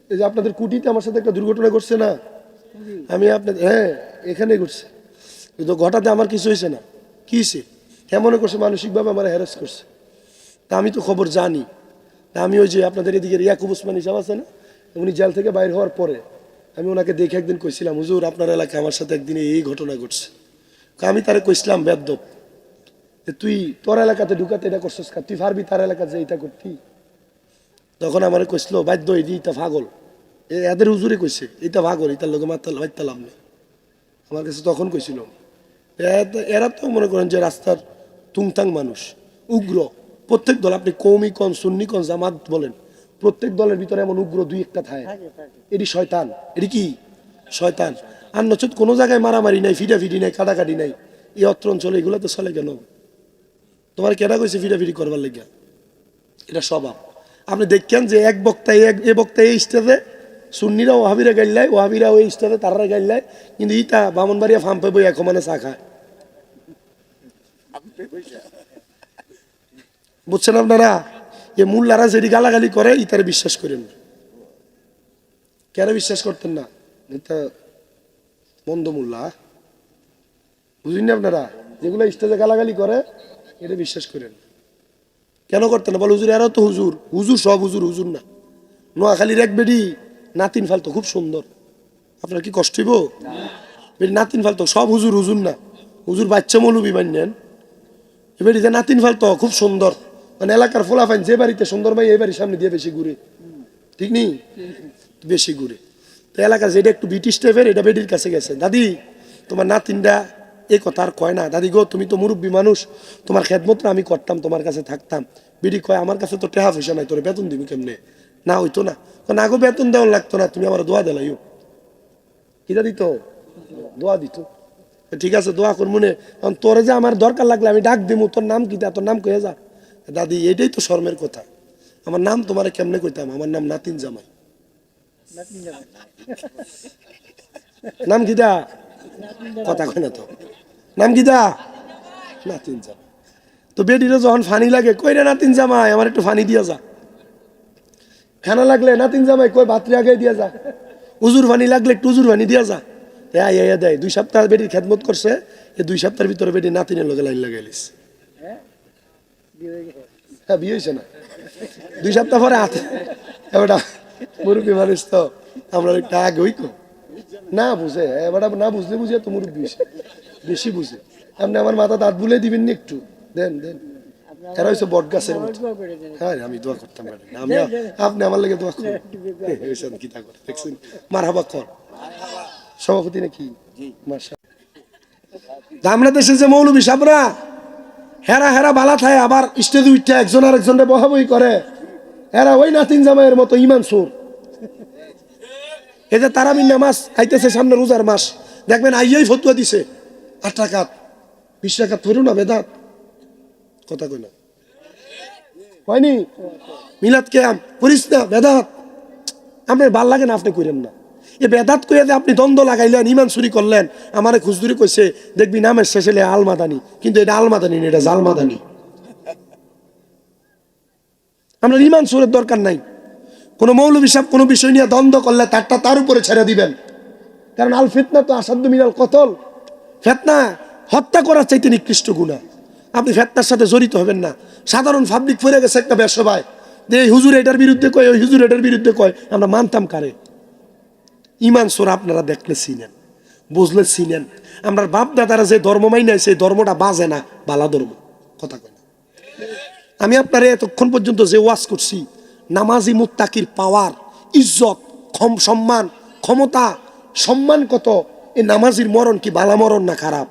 এই যে আপনাদের কুটিতে আমার সাথে একটা দুর্ঘটনা ঘটছে না, আমি আপনাদের, হ্যাঁ এখানে ঘটছে, কিন্তু ঘটাতে আমার কিছু হয়েছে না। কি হয়েছে? হ্যাঁ, মনে করছে মানসিকভাবে আমার হ্যারাস করছে। তা আমি তো খবর জানি। তা আমি ওই যে আপনাদের এদিকে ইয়াকুব উসমান হিসাব আছে না, উনি জেল থেকে বাইর হওয়ার পরে আমি ওনাকে দেখে একদিন কইছিলাম, হুজুর আপনার এলাকায় আমার সাথে একদিন এই ঘটনা ঘটছে। আমি তারে কইছিলাম, বেদ্যপ, তুই তোর এলাকাতে ঢুকাতে এটা করছিস, তুই পারবি তার এলাকাতে এটা করতি? তখন আমার কইছিল, বাধ্য এটা পাগল, এদের হুজুরে কইছে এটা পাগল, এটার লোকে মারতাম নেই। আমার কাছে তখন কইছিল, এরা তো মনে করেন যে রাস্তার তুংতাং মানুষ, উগ্র। প্রত্যেক দল, আপনি কওমি কন, সুন্নি কন, জামাত বলেন, প্রত্যেক দলের ভিতরে এমন উগ্র 2-1টা থাকে। এটি শয়তান, এটি কি শয়তান। আর নচেত কোনো জায়গায় মারামারি নাই, ফিডাফিডি নাই, কাটাকাটি নাই। এই অত্র অঞ্চলে এগুলো তো চলে কেন? তোমার কেনা কইছে ফিডাফিডি করবার লেগে? এটা স্বভাব। আপনি দেখেন যে এক বক্তা এ বক্তা এই স্টেজে, সুন্নিরা ওহাবিরা গাইল্লায়, ওহাবিরা ওই স্টেজে তারা গাইল্লায়, কিন্তু ইটা বামনবাড়িয়া ফার্ম পাইব এক মানে চা খায়। বুঝছেন আপনারা? এ মুল্লারা যেটি গালাগালি করে ইতারে বিশ্বাস করেন না। কেন বিশ্বাস করতেন না? এটা মন্দ মুল্লা, বুঝলেন না আপনারা? যেগুলো স্টেজে গালাগালি করে এটা বিশ্বাস করেন। কেন করতেন না? বলে হুজুর, এরাও তো হুজুর। হুজুর সব হুজুর, হুজুর না। নোয়াখালীর এক বেডি নাতিন ফালতো খুব সুন্দর। আপনার কি কষ্ট হইব? বেডি নাতিন ফালতো, সব হুজুর হুজুর না, হুজুর বাচ্চা মৌলবি মানেন। এ বেডিতে নাতিন ফালতো খুব সুন্দর, মানে এলাকার ফোলাফাইন যে বাড়িতে সুন্দর ভাই এই বাড়ির সামনে দিয়ে বেশি ঘুরে, ঠিক নেই? বেশি ঘুরে তো এলাকা যেটা একটু ব্রিটিশ টাইপের, এটা বেডির কাছে গেছে, দাদি তোমার নাতিনটা এই কথা আর কয় না, দাদি গো তুমি তো মুরব্বী মানুষ, তোমার খেদমতটা আমি করতাম, তোমার কাছে থাকতাম। বেডি কয় আমার কাছে তো টেহা পয়সা নাই, তোর বেতন দিবি কেমনে? না হইতো না, না গো বেতন দেওয়ার লাগতো না, তুমি আমার দোয়া দিলাইও। কিটা দিত? দোয়া দিত। ঠিক আছে দোয়া করবো নে, তোরে যে আমার দরকার লাগলে আমি ডাক দিমু, তোর নাম কি? তোর নাম কয়ে যা। দাদি এটাই তো শর্মের কথা, আমার নাম তোমারে কেমনে কইতাম? আমার নাম নাতিন জামাই। নাম কিটা? কথা কয় না তো, নাম কিটা? নাতিন জামাই। তো বেডিরও যখন ফানি লাগে, কই রে নাতিন জামাই আমার একটু ফানি দিয়া যা। খানা লাগলে নাতিন জামাই কই ভাতরি আগে দিয়া যা। উজুর ফানি লাগলে একটু উজুর ফানি দিয়া যা। দেয় 2 সপ্তাহ বেডির খেদমত করছে, এই 2 সপ্তাহের ভিতরে বেডি নাতিনের লগে লাইন লাগাইলিস। হ্যাঁ বিয়ে হয়েছে না, 2 সপ্তাহ পরে হাতে এবারটা মুরব্বী মানুষ তো আমরা একটা আগে ওই না বুঝে, এবার না বুঝলে বুঝে তো মুরব্বী বেশি বুঝে। আপনি আমার মাথা দাঁত বুলে দিবেন নি একটু, দেন দেন। এরা হচ্ছে বট গাছের মতো। হ্যাঁ আমি দোয়া করতাম, আমি আপনি আমার লেগে দোয়া করুন। দেখছেন মারহাবা কর সভাপতি নাকি? বাংলাদেশে যে মৌলবী সাহেবরা হেরা হেরা বালা থায়, আবার স্টেজে উঠে একজন আর একজনের বহাবহি করে, এরা ওই নাতিন জামাইয়ের মতো ইমান সুর। এই যে তারাবির নামাজ আইতেছে সামনে, রোজার মাস, দেখবেন আইয়াই ফতুয়া দিছে 8 রাকাত 20 রাকাত ধরু না, বেদাত কথা কই না হয়নি? মিলাদ কেয়াম করিস না, বেদাত। আপনার ভাল লাগে না, আপনি করেন না। এ বেদাত কইয়া যে আপনি দ্বন্দ্ব লাগাইলেন, ইমান চুরি করলেন, আমারে খুচদুরি কইছে দেখবি নামের শেষে আলমাদানি, কিন্তু এটা আলমাদানি না, এটা জালমাদানি। আপনার ইমান চুরের দরকার নাই। কোন মৌলবী সাহেব কোনো বিষয় নিয়ে দ্বন্দ্ব করলে তারটা তার উপরে ছেড়ে দিবেন, কারণ আল ফিতনা তো আসাধ্য মিনাল কতল। ফেতনা হত্যা করার চাইতে নিকৃষ্ট গুনাহ। আপনি ফেতনার সাথে জড়িত হবেন না। সাধারণ পাবলিক পড়ে গেছে একটা ব্যবসায়, যে এই হুজুর এটার বিরুদ্ধে কয়, ওই হুজুর এটার বিরুদ্ধে কয়, আমরা মানতাম কারে? ইমান সোর আপনারা দেখলে চিনেন, বুঝলে চিনেন। আমরা বাপ দাদারা যে ধর্ম মাইনে সেই ধর্মটা বাজে না, বালা ধর্ম কথা কয় না। আমি আপনারা এতক্ষণ পর্যন্ত যে ওয়াজ করছি, নামাজি মুত্তাকির পাওয়ার, ইজ্জত, সম্মান, ক্ষমতা, সম্মান কত, এই নামাজির মরণ কি বালা মরণ না খারাপ?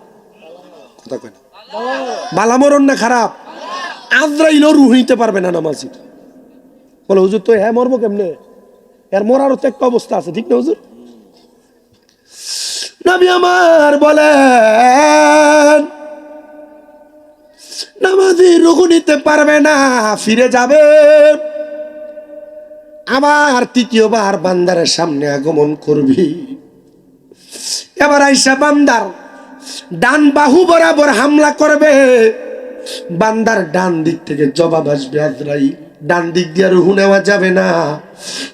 কথা কয় না, বালা মরণ না খারাপ? আজরাইলও রূহ নিতে পারবে না নামাজি। বলে হুজুর তো হ্যাঁ মরবো কেমনে? এর মরারও তো একটা অবস্থা আছে, ঠিক না হুজুর? নবী আমার বলেন নামাজি রূহ নিতে পারবে না, ফিরে যাবে। আবার তৃতীয়বার বান্দারের সামনে আগমন করবি। এবার আইসা বান্দার ডান বাহু বরাবর হামলা করবে। বান্দার ডান দিক থেকে জবাব আসবে আজরাইল। ডান দিক দিয়ে রূহ নেওয়া যাবে না।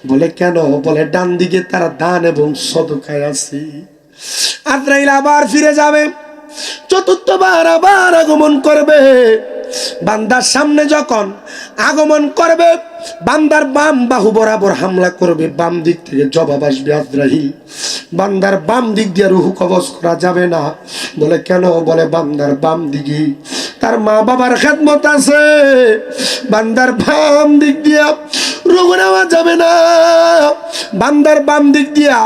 বলে কেন? বলে ডান দিকে তারা দান এবং সদকায় আছে। আজরাইল আবার ফিরে যাবে, চতুর্থবার আবার আগমন করবে। বান্দার সামনে যখন আগমন করবে, বান্দার বাম বাহু বরাবর হামলা করবে, বাম দিক থেকে জবাব আসবে আজরাইল। বান্দার বাম দিক দিয়ে রূহ কবজ করা যাবে না। বলে কেন? বলে বান্দার বাম দিকে তার মা বাবার খেদমত আছে। বান্দার বাম দিক দিয়া রূহ নেওয়া যাবে না। বান্দার বাম দিক দিয়া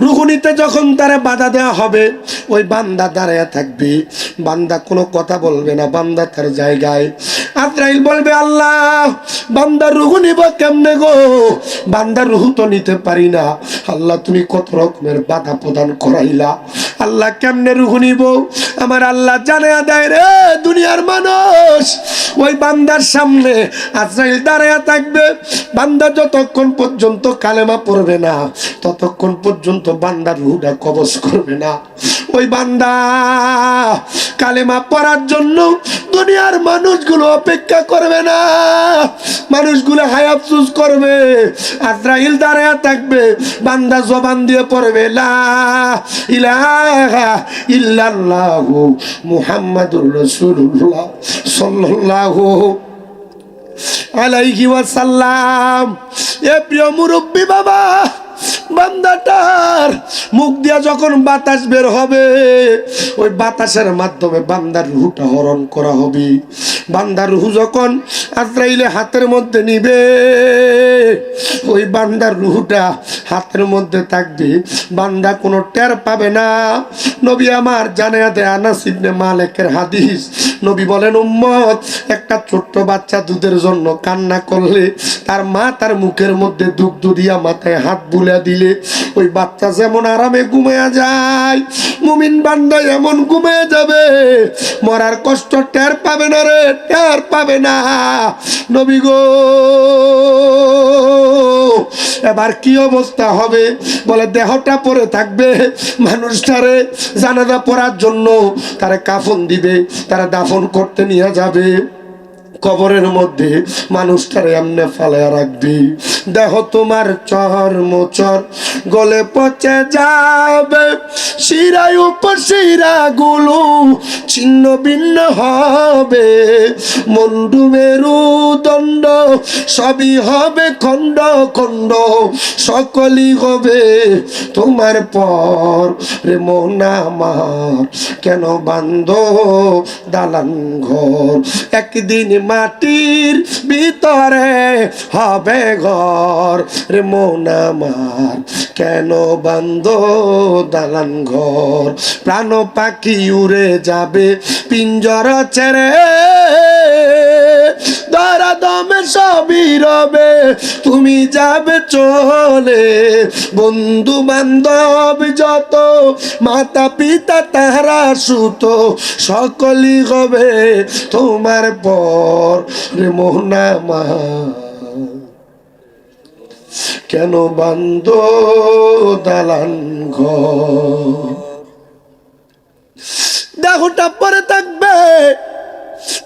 রূহ নিতে যখন তারে বাধা দেওয়া হবে, ওই বান্দা দাঁড়ায় থাকবে, বান্দা কোনো কথা বলবে না, বান্দা তার জায়গায়। আজরাইল বলবে আল্লাহ বান্দার রূহ নিব কেমনে গো? বান্দার রূহ তো নিতে পারি না। আল্লাহ তুমি কত রকমের বাধা প্রদান করাইলা, আল্লাহ কেমনে রূহ নিব? আমার আল্লাহ জানে দেয় রে দুনিয়ার মানুষ। ওই বান্দার সামনে আজরাইল দাঁড়ায় থাকবে। বান্দা যতক্ষণ পর্যন্ত কালেমা পড়বে না, ততক্ষণ পর্যন্ত বান্দার রূহটা কবজ করবে না। ওই বান্দা কালেমা পড়ার জন্য দুনিয়ার মানুষগুলো অপেক্ষা করবে না, মানুষগুলো হায় আফসোস করবে। আজরাইল দাঁড়ায় থাকবে, বান্দা জবান দিয়ে পড়বে লা ইলাহা ইল্লাল্লাহু মুহাম্মাদুর রাসূলুল্লাহ সাল্লাল্লাহু আলাইহি ওয়াসাল্লাম। এ প্রিয় মুরব্বী বাবা, বান্দাটার মুখ দিয়া যখন বাতাস বের হবে, ওই বাতাসের মাধ্যমে বান্দার রূহটা হরণ করা হবে। বান্দার রূহ যখন আজরাইলে হাতের মধ্যে নিবে, ওই বান্দার রূহটা হাতের মধ্যে থাকবে, বান্দা কোনো টের পাবে না। নবী আমার জানায়া দেয়, আনাস ইবনে মালিকের হাদিস, নবী বলেন, উম্মত, একটা ছোট্ট বাচ্চা দুধের জন্য কান্না করলে তার মা তার মুখের মধ্যে দুগ্ধ দিয়া মাথায় হাত বুলা দিলে ওই বাচ্চা যেমন আরামে ঘুমায়া যায়, মুমিন বান্দা এমন ঘুমায়া যাবে, মরার কষ্ট টের পাবে না রে, টের পাবে না। নবী গো, এবার কি অবস্থা হবে? বলে দেহটা পরে থাকবে, মানুষটারে জানাজা পড়ার জন্য তারে কাফন দিবে, তারা দাফন করতে নিয়ে যাবে, কবরের মধ্যে মানুষটারে এমনে ফালায়া রাখবি, দেহ তোমার চর্মচর গলে পচে যাবে, শিরায় উপশিরা গুলো ছিন্ন ভিন্ন হবে, মুন্ডু মেরুদণ্ড সবই হবে খণ্ড খণ্ড, সকলই হবে তোমার পর রে মন আমার, কেন বান্ধ দালান ঘর, একদিন মাটির ভিতরে হবে ঘর রে মন আমার, কেন বান্ধ দালান ঘর, প্রাণ পাখি উড়ে যাবে পিঞ্জর ছেড়ে, ধরা দমে সবই রবে তুমি যাবে চলে, বন্ধু বান্ধব যত মাতা পিতা তাহারা সুত, সকলই হবে তোমার পর রে মোহন আমার, কেন বান্ধ দালান ঘর। দেহটা পরে থাকবে,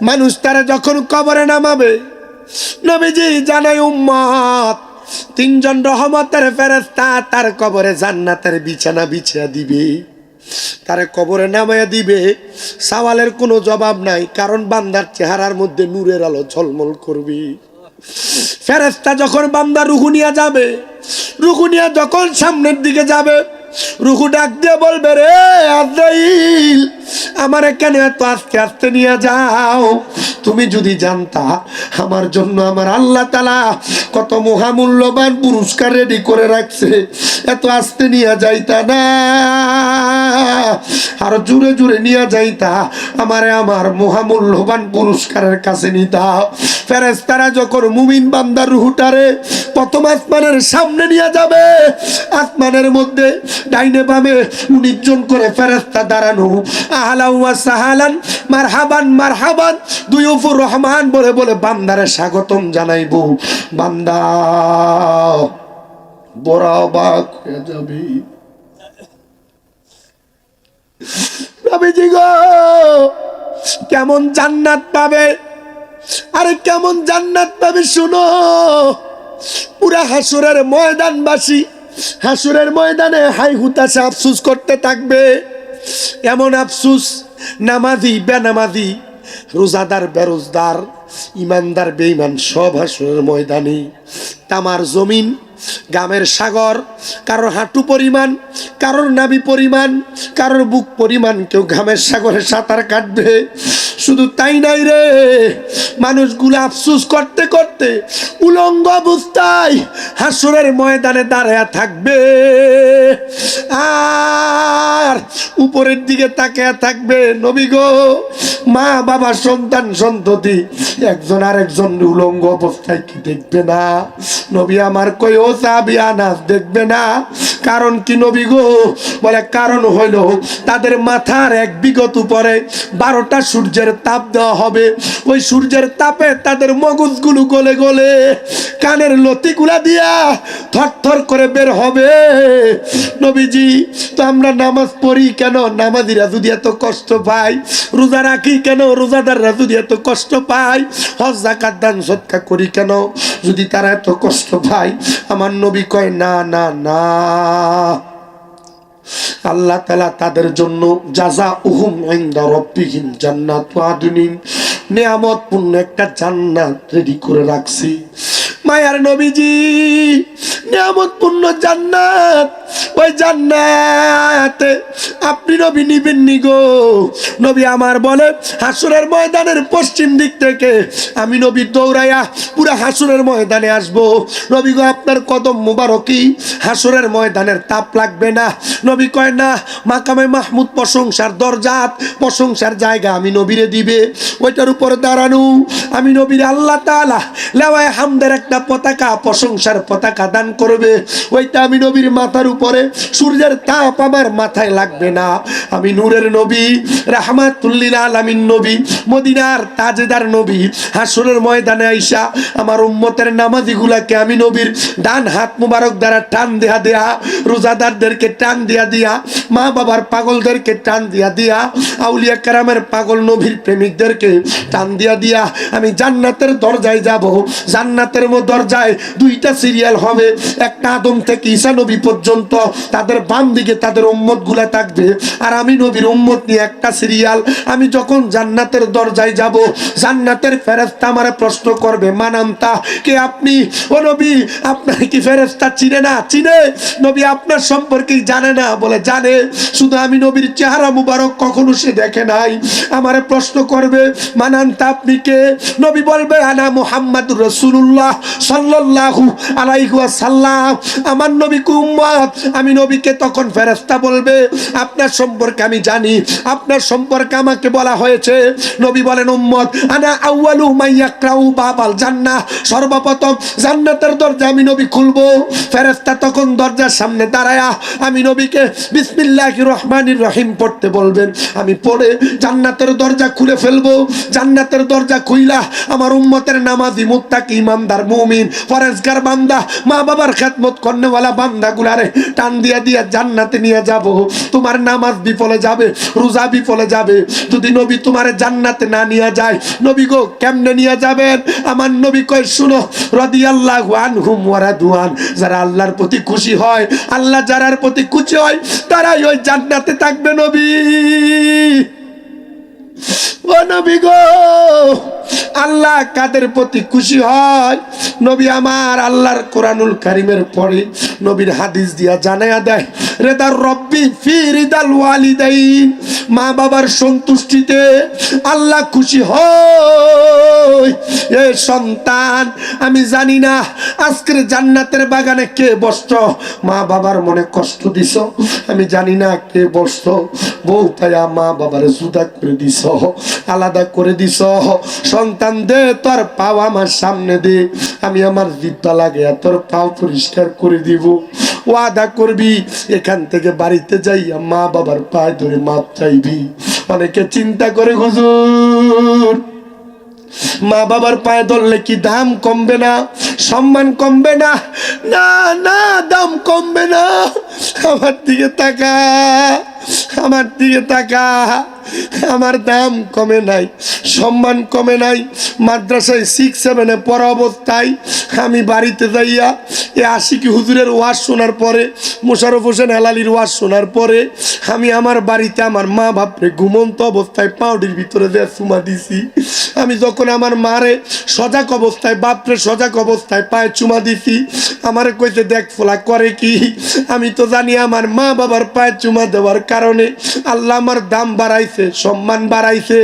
মানুষ তারা যখন কবরে নামাবে, নবীজি জানাই উম্মত, তিনজন রহমতের ফেরেশতা তার কবরে জান্নাতের বিছানা বিছিয়ে দিবে, তারে কবরে নামাইয়া দিবে, সওয়ালের কোনো জবাব নাই, কারণ বান্দার চেহারার মধ্যে নূরের আলো ঝলমল করবে। ফেরেশতা যখন বান্দা রুহু নিয়ে যাবে, রুহু নিয়ে যখন সামনের দিকে যাবে, রুহু ডাক দিয়ে বলবে, রে আজরাইল, আমারে কেন এত আস্তে আস্তে নিয়ে যাও? তুমি যদি জানতা আমার জন্য আমার আল্লাহ তাআলা কত মহামূল্যবান পুরস্কার রেডি করে রাখছে, এত আস্তে নিয়ে যাইতা না, আর জুড়ে জুড়ে নিয়ে যাইতা, আমারে আমার মহামূল্যবান পুরস্কারের কাছে নিতা। ফেরেশতারা যখন মুমিন বান্দার রূহটারে প্রথম আসমানের সামনে নিয়ে যাবে, আসমানের মধ্যে ডাইনে বামে 19 জন করে ফেরেশতা দাঁড়ানো, আহলান ওয়া সাহালান, মারহাবান মারহাবান, দুয়ুফুর রহমান বলে বলে বান্দারে স্বাগতম জানাইবো। বান্দা বড় অবাক হয়ে যাবে, নবীজি গো, কেমন জান্নাত পাবে, আরে কেমন জান্নাত পাবে শুনো। পুরা হাসুরের ময়দানবাসী হাসুরের ময়দানে হাই হুতাশে আফসুস করতে থাকবে, এমন আফসুস, নামাজি বেনামাজি, রোজাদার বেরোজদার, ইমানদার বেঈমান সব হাসুরের ময়দানে। তামার জমিন, গামের সাগর, কারোর হাঁটু পরিমাণ, কারোর নাভি পরিমাণ, কারোর বুক পরিমাণ, কেউ ঘামের সাগরে সাঁতার কাটবে। শুধু তাই নাই রে, মানুষগুলো আফসুস করতে করতে উলঙ্গ অবস্থায় হাসরের ময়দানে দাঁড়ায়া থাকবে, আর উপরের দিকে তাকিয়ে থাকবে। নবী গো, মা বাবা সন্তান সন্ততি একজন আরেকজন উলঙ্গ অবস্থায় কি দেখবে না? নবী আমার কই, ও সাহাবী আনাস, দেখবে না? কারণ কি নবী গো? বলে কারণ হইল তাদের মাথার 1 বিঘত উপরে 12টা সূর্যের তাপ দেওয়া হবে, ওই সূর্যের তাপে তাদের মগজগুলো গলে গলে কানের লতিগুলা দিয়া থরথর করে বের হবে। নবীজি, তো আমরা নামাজ পড়ি কেন? নামাজিরা যদি এত কষ্ট পায়, রোজা রাখি কেন? রোজাদাররা যদি এত কষ্ট পায়, হজ যাকাত দান সদকা করি কেন যদি তারা এত কষ্ট পায়? আমার নবী কয়, না না না, আল্লাহ তাআলা তাদের জন্য জাযাউহুম ইনদা রাব্বিহিম জান্নাতু আদনিন নিয়ামতপূর্ণ একটা জান্নাত রেডি করে রাখছি। মায়ার নবীজি নিয়ামতপূর্ণ জান্নাত, ওই জান্নাতে আপনি নবী নিবেন নি গো। নবী আমার বলে হাসরের ময়দানের পশ্চিম দিক থেকে আমি নবী দৌড়াইয়া পুরা হাসরের ময়দানে আসবো। নবী গো আপনার কদম মুবারকি হাসরের ময়দানের তাপ লাগবে না। নবী কয় না, মাকামে মাহমুদ প্রশংসার দরজাত, প্রশংসার জায়গা আমি নবীরে দিবে। ওইটার উপরে দাঁড়ানো আমি নবীর আল্লাহ তাআলা লেওয়ায় হামদের একটা পতাকা, প্রশংসার পতাকা দান করবে। ওইটা আমি নবীর মাথার উপরে, সূর্যের তাপ আমার মাথায় লাগবে না। আমি নূরের নবী, রাহমাতুল্লিল আলামিন নবী, মদিনার তাজেদার নবী হাসরের ময়দানে আইসা আমার উম্মতের নামাজিগুলাকে আমি নবীর ডান হাত মুবারক দ্বারা টান দেয়া দেয়া, রোজাদারদেরকে টান দিয়া, মা বাবার পাগলদেরকে টান দিয়া, আউলিয়া কেরামের পাগল নবীর প্রেমিকদেরকে টান দিয়া আমি জান্নাতের দরজায় যাব। জান্নাতের দরজায় দুইটা সিরিয়াল হবে, একটা আদম থেকে ঈসা নবী পর্যন্ত, তাদের বাম দিকে তাদের উম্মত গুলা থাকবে, আর আমি নবীর উম্মত নিয়ে একটা সিরিয়াল। আমি যখন জান্নাতের দরজায় যাব, জান্নাতের ফেরেশতা আমারে প্রশ্ন করবে, মানামতা, কে আপনি? ও নবী, আপনার কি ফেরেশতা চিনে না? চিনে। নবী আপনার সম্পর্কে জানে না? বলে জানে, শুধু আমি নবীর চেহারা মুবারক কখনো সে দেখে নাই। আমারে প্রশ্ন করবে, মানামতা, আপনি কে? নবী বলবে, আনা মুহাম্মাদুর রাসূলুল্লাহ সাল্লাল্লাহু আলাইহি ওয়াসাল্লাম, আমার নবী কি উম্মত। আমি নবীকে তখন ফেরেশতা বলবে, আপনার সম্পর্কে আমি জানি, আপনার সম্পর্কে আমাকে বলা হয়েছে। নবী বলেন, উম্মত। আনা আউয়ালু মাইয়াকরাউ বাবাল জান্নাহ, সর্বপ্রথম জান্নাতের দরজা আমি নবী খুলবো। ফেরেশতা তখন দরজার সামনে দাঁড়ায়া আমি নবীকে বিসমিল্লাহির রহমানির রহিম পড়তে বলবেন। আমি পড়ে জান্নাতের দরজা খুলে ফেলবো। জান্নাতের দরজা খুইলা আমার উম্মতের নামাজি, মুত্তাকি, ইমানদার, মুমিন, পরেজগার বান্দা, মা বাবার খেদমত করনেওয়ালা বান্দা গুলারে টান দিয়া জান্নাতে নিয়ে যাব। তোমার নামাজ বিফলে যাবে, রোজা বিফলে যাবে যদি নবী তোমার জান্নাতে না নিয়ে যায়। নবী গো কেমনে নিয়ে যাবেন? আমার নবী কয়, শুনো, রাদিয়াল্লাহু আনহুম ওয়া রাদওয়ান, যারা আল্লাহর প্রতি খুশি হয়, আল্লাহ যারার প্রতি খুশি হয়, তারাই ওই জান্নাতে থাকবে। নবী ও নবী গো, আল্লাহ কাদের প্রতি খুশি হয়? নবী আমার আল্লাহর কোরআনুল কারীমের পরে নবীর হাদিস দিয়া জানায়া দেয়, রেদার রব্বি ফি রিদাল ওয়ালিদাইন, মা বাবার সন্তুষ্টিতে আল্লাহ খুশি হয়। এ সন্তান, আমি জানি না আজকের জান্নাতের বাগানে কে বসছ, মা বাবার মনে কষ্ট দিছ, আমি জানি না কে বসছ, বউ পায়া মা বাবার জুদা করে দিছ, আলাদা করে দিছ। সন্তান দে তোর পাও আমার সামনে দে, আমি আমার জিব্বা লাগে তোর পাও পরিষ্কার করে দিব। ওয়াদা করবি এখান থেকে বাড়িতে যাইয়া মা বাবার পায়ে ধরে মাপ চাইবি। অনেকে চিন্তা করে, হুজুর মা বাবার পায়ে ধরলে কি দাম কমবে না, সম্মান কমবে না? না না, দাম কমবে না। আমার দিকে তাকা, আমার দিকে তাকা। আমার দাম কমে নাই, সম্মান কমে নাই। মাদ্রাসায় 6-7-এ পড়া অবস্থায় আমি বাড়িতে যাইয়া এ আশিকি হুজুরের ওয়াজ শোনার পরে, মোশাররফ হোসেন হেলালির ওয়াজ শোনার পরে আমি আমার বাড়িতে আমার মা বাপরে ঘুমন্ত অবস্থায় পাউডির ভিতরে দিয়ে চুমা দিছি। আমি যখন আমার মারে সজাগ অবস্থায়, বাপরে সজাগ অবস্থায় পায়ে চুমা দিছি, আমারে কইতে দেখ ফোলা করে কি? আমি তো জানি আমার মা বাবার পায়ে চুমা দেওয়ার কারণে আল্লাহ আমার দাম বাড়াইছে, সম্মান বাড়াইছে।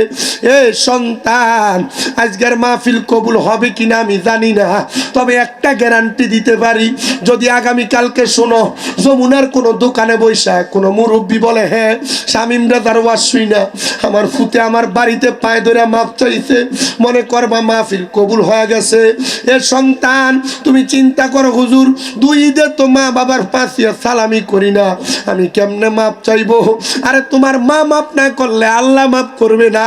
এ সন্তান, আজকের মাহফিল কবুল হবে কিনা আমি জানি না, তবে একটা গ্যারান্টি দিতে পারি, যদি আগামী কালকে শোনো যমুনার কোনো দোকানে বৈশা কোনো মুরব্বী বলে, হ্যাঁ শামীম রাজার ওয়াজ শুই না আমার ফুতে আমার বাড়িতে পায়ে ধরে মাপ চাইছে, মনে করবা মাহফিল কবুল হয়ে গেছে। এ সন্তান, তুমি চিন্তা করো, হুজুর 2 ঈদে তো মা বাবার পাশে সালামি করি না, আমি কেমনে মাপ চাইবো? আরে তোমার মা মাপ না করলে আল্লাহ মাফ করবে না,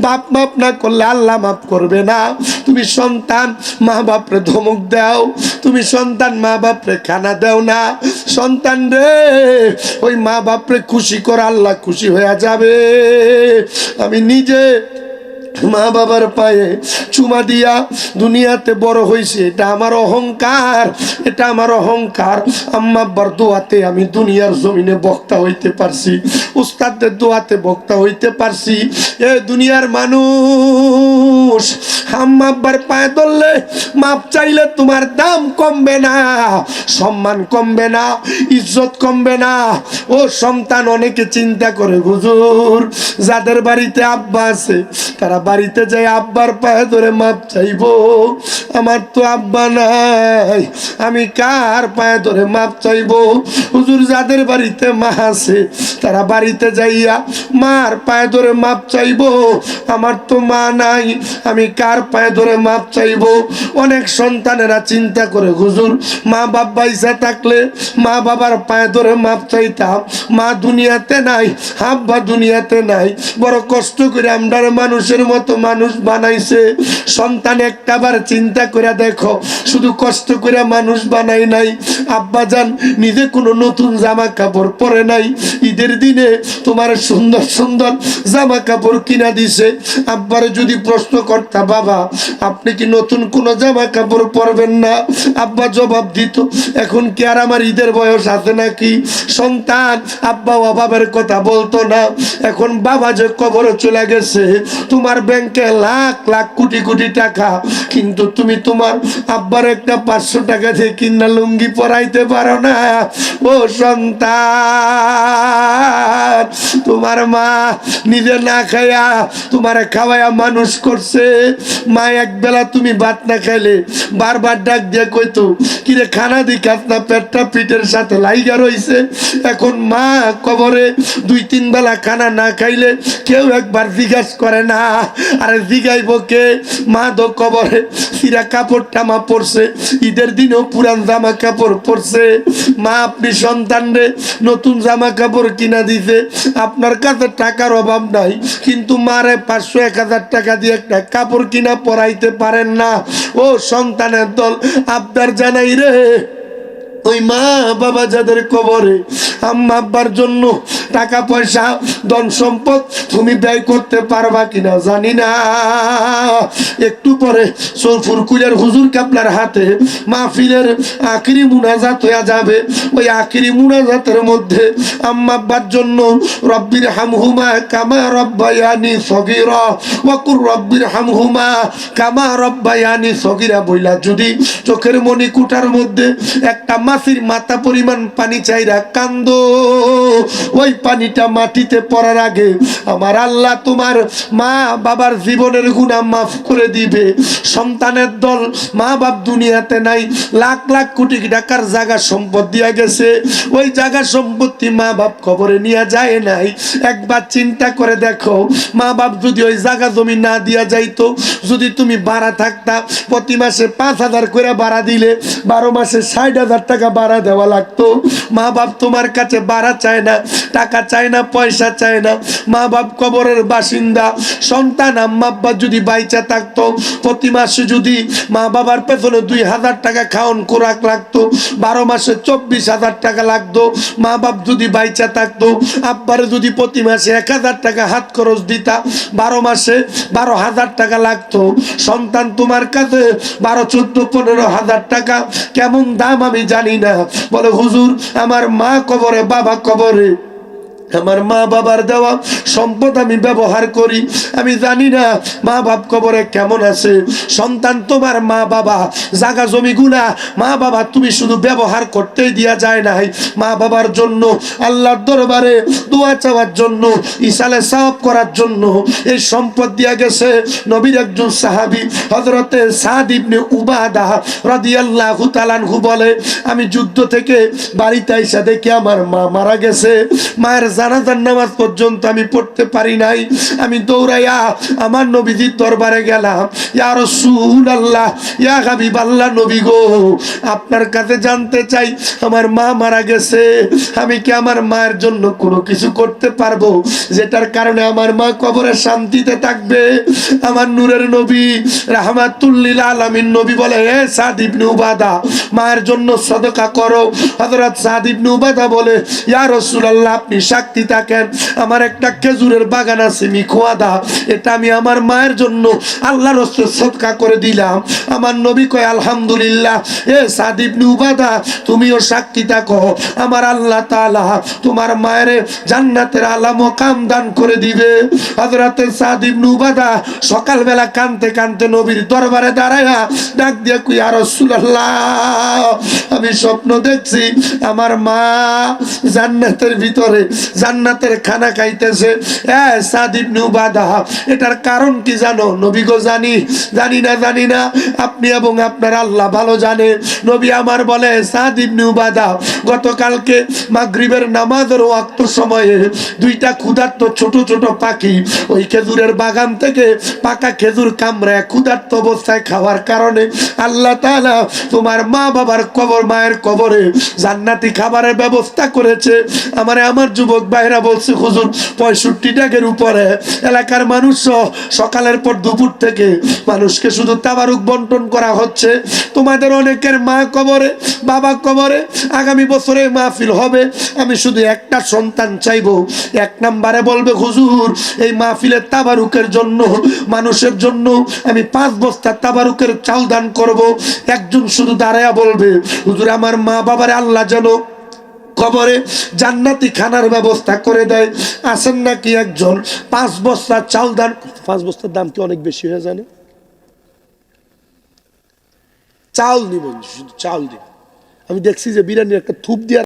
বাপ মাফ না করলে আল্লাহ মাফ করবে না। তুমি সন্তান মা বাপরে ধমক দাও, তুমি সন্তান মা বাপরে খানা দাও না। সন্তান রে, ওই মা বাপরে খুশি কর, আল্লাহ খুশি হয়ে যাবে। আমি নিজে মা বাবার পায়ে চুমা দিয়া দুনিয়াতে বড় হয়েছে, এটা আমার অহংকার, এটা আমার অহংকার। আম্মা আব্বার দোয়াতে আমি দুনিয়ার জমিনে বক্তা হইতে পারছি, উস্তাদদের দোয়াতে বক্তা হইতে পারছি। এ দুনিয়ার মানুষ, আম্মা আব্বার পায়ে ধরলে মাপ চাইলে তোমার দাম কমবে না, সম্মান কমবে না, ইজ্জত কমবে না। ও সন্তান, অনেকে চিন্তা করে হুজুর যাদের বাড়িতে আব্বা আছে তারা বাড়িতে যাই আব্বার পায়ে ধরে মাপ চাইবো, আমার তো আব্বা নাই, আমি কার পায়ে ধরে মাপ চাইবো? হুজুর যাদের বাড়িতে মা আছে তারা বাড়িতে যাইয়া মার পায়ে ধরে মাপ চাইবো, আমার তো মা নাই, আমি কার পায়ে ধরে মাপ চাইবো? অনেক সন্তানেরা চিন্তা করে হুজুর মা বাবা ইচ্ছা থাকলে মা বাবার পায়ে ধরে মাপ চাইতাম, মা দুনিয়াতে নাই, আব্বা দুনিয়াতে নাই, বড় কষ্ট করে আমরা মানুষের মতো মানুষ বানাইছে। সন্তান একটাবার চিন্তা করে দেখো, শুধু কষ্ট করে মানুষ বানাই নাই, আব্বা জান নিজে কোনো নতুন জামা কাপড় পরে নাই, ঈদের দিনে তোমার সুন্দর সুন্দর জামা কাপড় কিনা দিছে। আব্বারে যদি প্রশ্ন করতা বাবা আপনি কি নতুন কোনো জামা কাপড় পরবেন না, আব্বা জবাব দিত এখন কি আর আমার ঈদের বয়স আছে নাকি? সন্তান আব্বা অভাবের কথা বলতো না, এখন বাবা যে কবরে চলে গেছে, তোমার ব্যাংকে লাখ লাখ কোটি কোটি টাকা, কিন্তু তুমি তোমার আব্বার একটা 500 টাকা দিয়ে কিনা লুঙ্গি পরাইতে পারো না। ও সন্তান, তোমার মা নিজে না খাইয়া তোমার খাওয়াইয়া মানুষ করছে। মা একবেলা তুমি ভাত না খাইলে বারবার ডাক দিয়ে কইতো কিরে খানা দি খাস না, পেটটা পিঠের সাথে লাইগা রইছে। এখন মা কবরে 2-3 বেলা খানা না খাইলে কেউ একবার জিজ্ঞাস করে না, আরে জিগাইব কে? মা তো কবরে সিরা কাপড় টামা পরছে, ঈদের দিনেও পুরান জামা কাপড় পরছে। মা আপনি সন্তানরে নতুন জামা কাপড় কিনা দিছে, আপনার কাছে টাকার অভাব নাই, কিন্তু মারে 500-1000 টাকা দিয়ে একটা কাপড় কিনা পরাইতে পারেন না। ও সন্তানের দল আবদার জানাই রে, ওই মা বাবা যাদের কবরে, আম্মা আব্বার জন্য টাকা পয়সা ধন সম্পদ তুমি ব্যয় করতে পারবা কিনা জানি না। একটু পরে সরফুর কুলের হুজুর কাপলার হাতে মাহফিলের আখিরি মুনাজাত হয়ে যাবে। ওই আখিরি মুনাজাতের মধ্যে আম্মা আব্বার জন্য রব্বির হামহুমা কামা রব্বায়ানি সগীরা ওয়া কুর রব্বির হামহুমা কামা রব্বায়ানি সগীরা বইলা যদি চোখের মনি কুটার মধ্যে একটা মাছির মাথা পরিমাণ পানি চাইরা কান্দো, ওই পানিটা মাটিতে পড়ার আগে আমার আল্লাহ তোমার মা বাবার জীবনের গুনাহ মাফ করে দিবে। সন্তানের দল, মা বাপ দুনিয়াতে নাই, লাখ লাখ কোটি টাকার জায়গা সম্পদ দিয়া গেছে, ওই জায়গা সম্পত্তি মা বাপ কবরে নিয়ে যায় নাই। একবার চিন্তা করে দেখো, মা বাপ যদি ওই জায়গা জমি না দিয়া যাইতো, যদি তুমি ভাড়া থাকতা, প্রতি মাসে 5,000 করে ভাড়া দিলে 12 মাসে 60,000 টাকা ভাড়া দেওয়া লাগতো। মা বাপ তোমার কাছে ভাড়া চায় না, টাকা চায় না, পয়সা চায় না, মা বাপ কবরের বাসিন্দা। সন্তান আম্মা আব্বা যদি বাইচা থাকতো, প্রতি মাসে যদি মা বাবার পেছনে 2,000 টাকা খাওয়ান খোরাক লাগতো, 12 মাসে 24,000 টাকা লাগতো। মা বাপ যদি বাইচা থাকতো, আব্বারে যদি প্রতি মাসে 1,000 টাকা হাত খরচ দিতা, 12 মাসে 12,000 টাকা লাগতো। সন্তান তোমার কাছে 12-14-15,000 টাকা কেমন দাম আমি জানি না। বলে হুজুর আমার মা কবরে, বাবা কবরে, আমার মা বাবার দেওয়া সম্পদ আমি ব্যবহার করি, আমি জানি না মা বাপ কবরে কেমন আছে। সন্তান তোমার মা বাবা জায়গা জমিগুলা মা বাবা তুমি শুধু ব্যবহার করতেই দিয়া যায় নাই, মা বাবার জন্য আল্লাহর দরবারে দোয়া চাওয়ার জন্য, ইসালে সাওয়াব করার জন্য এই সম্পদ দিয়া গেছে। নবীর একজন সাহাবী হযরতে সাদ ইবনে উবাদা রাদিয়াল্লাহু তাআলা আনহু বলে, আমি যুদ্ধ থেকে বাড়িতে আইসা দেখি আমার মা মারা গেছে। মায়ের জানাজার নামাজ পর্যন্ত আমি পড়তে পারি নাই। আমি দৌড়াইয়া আমার নবীজির দরবারে গেলাম, ইয়া রাসূলুল্লাহ, ইয়া হাবিবাল্লাহ, নবী গো আপনার কাছে জানতে চাই আমার মা মারা গেছে, আমি কি আমার মায়ের জন্য কোনো কিছু করতে পারবো যেটার কারণে আমার মা কবরে শান্তিতে থাকবে? আমার নূরের নবী রাহমাতুল লিল আলামিন নবী বলে, হে সাদ ইবনে উবাদা মায়ের জন্য সদকা করো। হযরত সাদ ইবনে উবাদা বলে, ইয়া রাসূলুল্লাহ আপনি সাক্ষী সাক্ষী থাকেন, আমার একটা খেজুরের বাগান আছে মিখোয়াদা, এটা আমি আমার মায়ের জন্য আল্লাহর রাস্তায় সদকা করে দিলাম। আমার নবী কয় আলহামদুলিল্লাহ। এ সাদ ইবনে উবাদা, তুমিও সাক্ষী থাকো, আমার আল্লাহ তাআলা তোমার মায়ের জান্নাতের আলা মাকাম দান করে দিবে। হযরতে সাদ ইবনে উবাদা সকালবেলা কানতে কানতে নবীর দরবারে দাঁড়ায়া ডাক দিয়ে কই, ইয়া রাসূলুল্লাহ, আমি স্বপ্ন দেখছি আমার মা জান্নাতের ভিতরে জান্নাতের খানা খাইতেছে। সাদ ইবনে উবাদা, এটার কারণ কি জানো? নবী গো, জানি না, আপনি এবং আপনার আল্লাহ ভালো জানে। নবী আমার বলে, সাদ ইবনে উবাদা, গতকালকে মাগরিবের নামাজের ওয়াক্ত সময়ে দুইটা ক্ষুধার্ত ছোট ছোট পাখি ওই খেজুরের বাগান থেকে পাকা খেজুর কামড়ায় ক্ষুধার্ত অবস্থায় খাওয়ার কারণে আল্লাহ তাআলা তোমার মা বাবার মায়ের কবরে জান্নাতি খাবারের ব্যবস্থা করেছে। আমার যুবক ভাইরা বলছে, হুজুর 65 টাকার উপরে এলাকার মানুষ সকালের পর দুপুর থেকে মানুষকে শুধু তাবারুক বন্টন করা হচ্ছে। তোমাদের অনেকের মা কবরে, বাবা কবরে, আগামী বছরে মাহফিল হবে, আমি শুধু একটা সন্তান চাইবো। এক নম্বরে বলবে, হুজুর এই মাহফিলের তাবারুকের জন্য মানুষের জন্য আমি 5 বস্তা তাবারুকের চাল দান করব। একজন শুধু দাঁড়ায়া বলবে, হুজুর আমার মা বাবার আল্লাহ যেন কবরে জান্নাতি খানার ব্যবস্থা করে দেয়। আছেন নাকি একজন 5 বস্তা চাল দান? 5 বস্তার দাম কি অনেক বেশি হয়ে জানে? চাল নিবেন, শুধু চাল দিন। আমি দেখছি যে বিরিয়ানির একটা থুপ দিয়ে